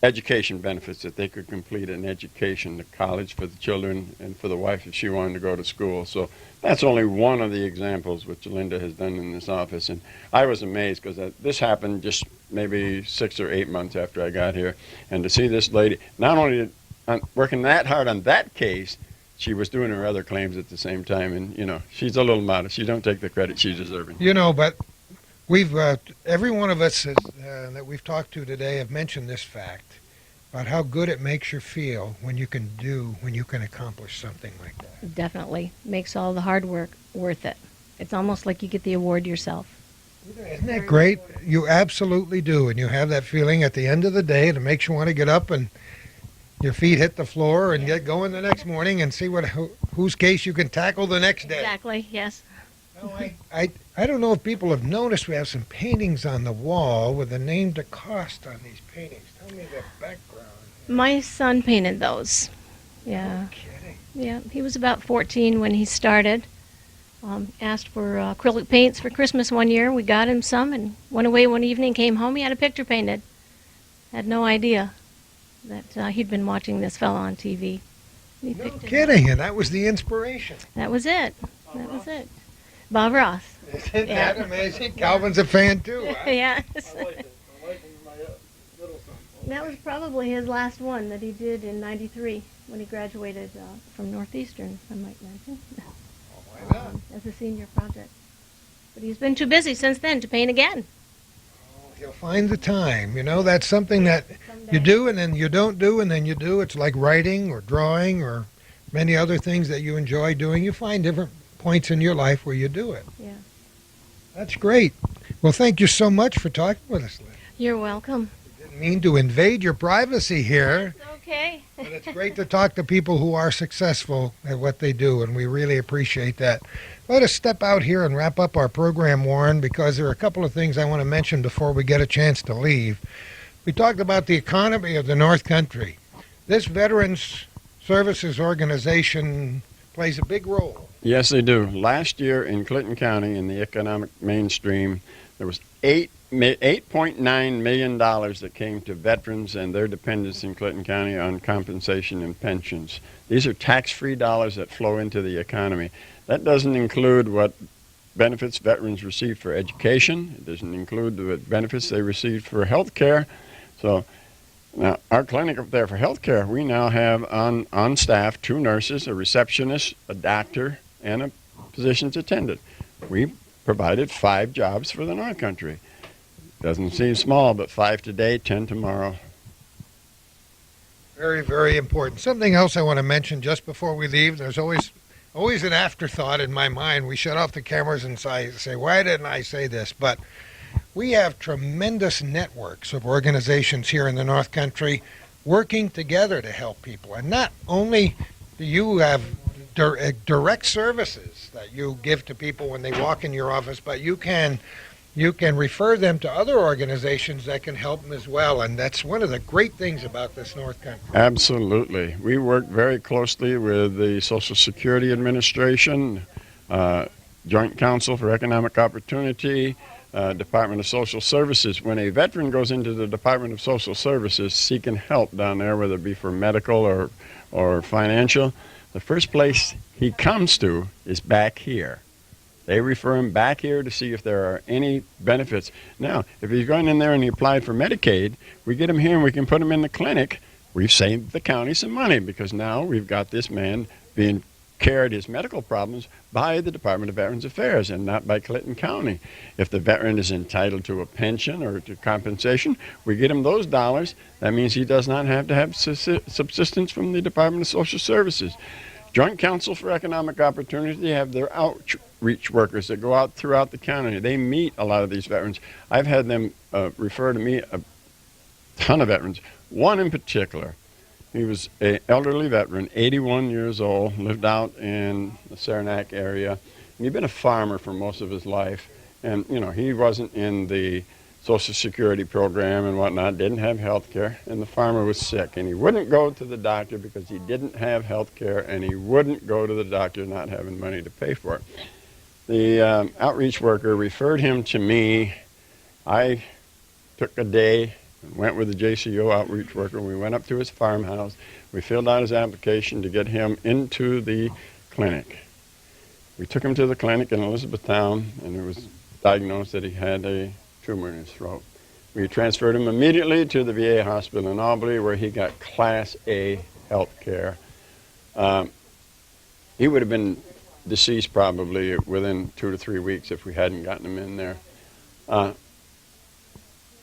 education benefits that they could complete an education to college for the children and for the wife if she wanted to go to school. So that's only one of the examples which Linda has done in this office. And I was amazed because this happened just maybe 6 or 8 months after I got here. And to see this lady, not only working that hard on that case, she was doing her other claims at the same time. And, you know, she's a little modest. She don't take the credit she's deserving. You know, but we've every one of us that we've talked to today have mentioned this fact about how good it makes you feel when you can accomplish something like that. It definitely makes all the hard work worth it. It's almost like you get the award yourself. Isn't that great? You absolutely do, and you have that feeling at the end of the day that makes you want to get up and your feet hit the floor and get going the next morning and see whose case you can tackle the next day. Exactly, yes. No, I don't know if people have noticed we have some paintings on the wall with the name DeCoste on these paintings. Tell me the background. My son painted those. Yeah. No kidding. Yeah, he was about 14 when he started. Asked for acrylic paints for Christmas one year. We got him some and went away one evening, came home, he had a picture painted. Had no idea that he'd been watching this fella on TV. He No picked it kidding, and that was the inspiration. That was it. That was it. Bob Ross. Isn't Yeah. that amazing? Calvin's a fan too. Huh? Yes. I like it. I like when my little son. That was probably his last one that he did in '93 when he graduated from Northeastern, I might mention, Why not? as a senior project. But he's been too busy since then to paint again. You'll find the time. You know, that's something that Someday. you do and then you don't do and then you do. It's like writing or drawing or many other things that you enjoy doing. You find different points in your life where you do it. Yeah. That's great. Well, thank you so much for talking with us, Liz. You're welcome. Didn't mean to invade your privacy here, It's okay. but it's great to talk to people who are successful at what they do, and we really appreciate that. Let us step out here and wrap up our program, Warren, because there are a couple of things I want to mention before we get a chance to leave. We talked about the economy of the North Country. This Veterans Services Organization plays a big role. Yes, they do. Last year in Clinton County, in the economic mainstream, there was $8.9 million that came to veterans and their dependents in Clinton County on compensation and pensions. These are tax-free dollars that flow into the economy. That doesn't include what benefits veterans receive for education. It doesn't include the benefits they receive for health care. So now, our clinic up there for health care, we now have on staff 2 nurses, a receptionist, a doctor, and a physician's attendant. We provided 5 jobs for the North Country. Doesn't seem small, but 5 today, 10 tomorrow. Very, very important. Something else I want to mention just before we leave. There's always an afterthought in my mind. We shut off the cameras and say, why didn't I say this? But we have tremendous networks of organizations here in the North Country working together to help people. And not only do you have direct services that you give to people when they walk in your office, but you can refer them to other organizations that can help them as well. And that's one of the great things about this North Country. Absolutely. We work very closely with the Social Security Administration, Joint Council for Economic Opportunity, Department of Social Services. When a veteran goes into the Department of Social Services seeking help down there, whether it be for medical or financial, the first place he comes to is back here. They refer him back here to see if there are any benefits. Now, if he's going in there and he applied for Medicaid, we get him here and we can put him in the clinic. We've saved the county some money because now we've got this man being cared his medical problems by the Department of Veterans Affairs and not by Clinton County. If the veteran is entitled to a pension or to compensation, we get him those dollars. That means he does not have to have subsistence from the Department of Social Services. Joint Council for Economic Opportunity, they have their outreach workers that go out throughout the county. They meet a lot of these veterans. I've had them refer to me a ton of veterans. One in particular, he was an elderly veteran, 81 years old, lived out in the Saranac area. And he'd been a farmer for most of his life. And, you know, he wasn't in the Social Security program and whatnot, didn't have health care, and the farmer was sick. And he wouldn't go to the doctor because he didn't have health care, and he wouldn't go to the doctor not having money to pay for it. The outreach worker referred him to me. I took a day and went with the JCO outreach worker. We went up to his farmhouse. We filled out his application to get him into the clinic. We took him to the clinic in Elizabethtown, and it was diagnosed that he had a tumor in his throat. We transferred him immediately to the VA hospital in Albany, where he got Class A health care. He would have been deceased probably within 2 to 3 weeks if we hadn't gotten him in there.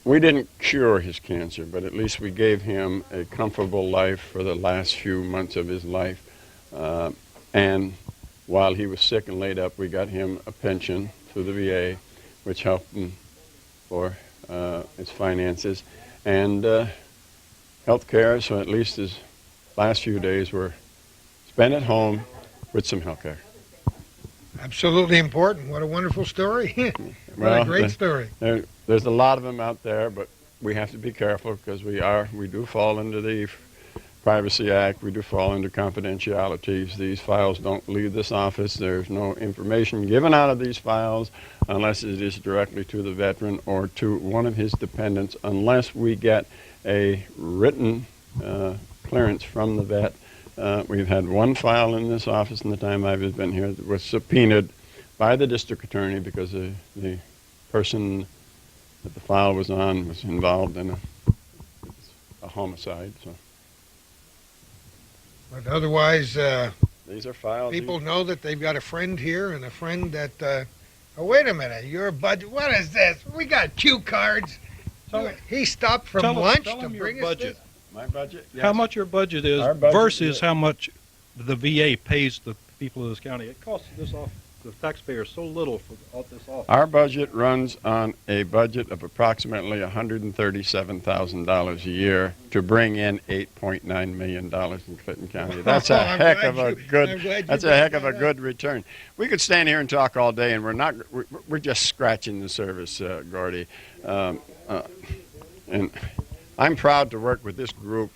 We didn't cure his cancer, but at least we gave him a comfortable life for the last few months of his life. And while he was sick and laid up, we got him a pension through the VA, which helped him for his finances and health care, so at least his last few days were spent at home with some health care. Absolutely important. What a wonderful story. What a great story. There's a lot of them out there, but we have to be careful because we do fall under the Privacy Act. We do fall under confidentialities. These files don't leave this office. There's no information given out of these files unless it is directly to the veteran or to one of his dependents, unless we get a written clearance from the vet. We've had one file in this office in the time I've been here that was subpoenaed by the district attorney because the person that the file was on was involved in a homicide. So. But otherwise, these are files. People know that they've got a friend here and a friend that, oh, wait a minute, your budget, what is this? We got cue cards. He stopped from lunch to bring us this. My budget? Yes. How much your budget is versus how much the VA pays the people of this county. It costs this off the taxpayers so little for this office. Our budget runs on a budget of approximately $137,000 a year to bring in $8.9 million in Clinton County. That's a heck of a good return. We could stand here and talk all day, and we're just scratching the surface, Gordy. And I'm proud to work with this group.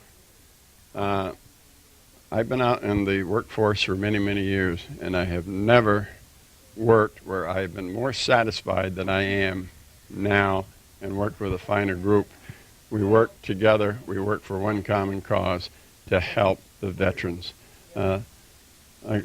I've been out in the workforce for many, many years, and I have never worked where I've been more satisfied than I am now and worked with a finer group. We work together. We work for one common cause, to help the veterans.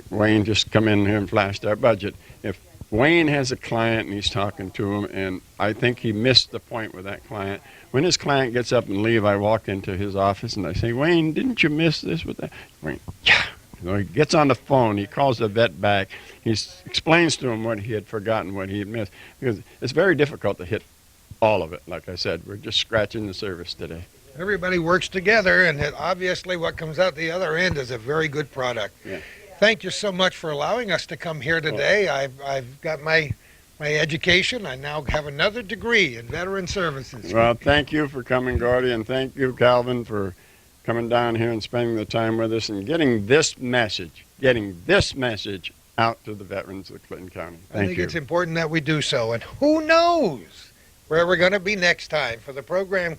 Wayne just come in here and flashed our budget. If Wayne has a client and he's talking to him, and I think he missed the point with that client. When his client gets up and leave, I walk into his office and I say, Wayne, didn't you miss this with that? Wayne, yeah, You know, he gets on the phone, he calls the vet back, explains to him what he had forgotten, what he had missed. Because it's very difficult to hit all of it, like I said. We're just scratching the surface today. Everybody works together, and obviously what comes out the other end is a very good product. Yeah. Thank you so much for allowing us to come here today. I've got my education. I now have another degree in veteran services. Well, thank you for coming, Gordy, and thank you, Calvin, for coming down here and spending the time with us and getting this message out to the veterans of Clinton County. I Thank think you. it's important that we do so. And who knows where we're going to be next time. For the program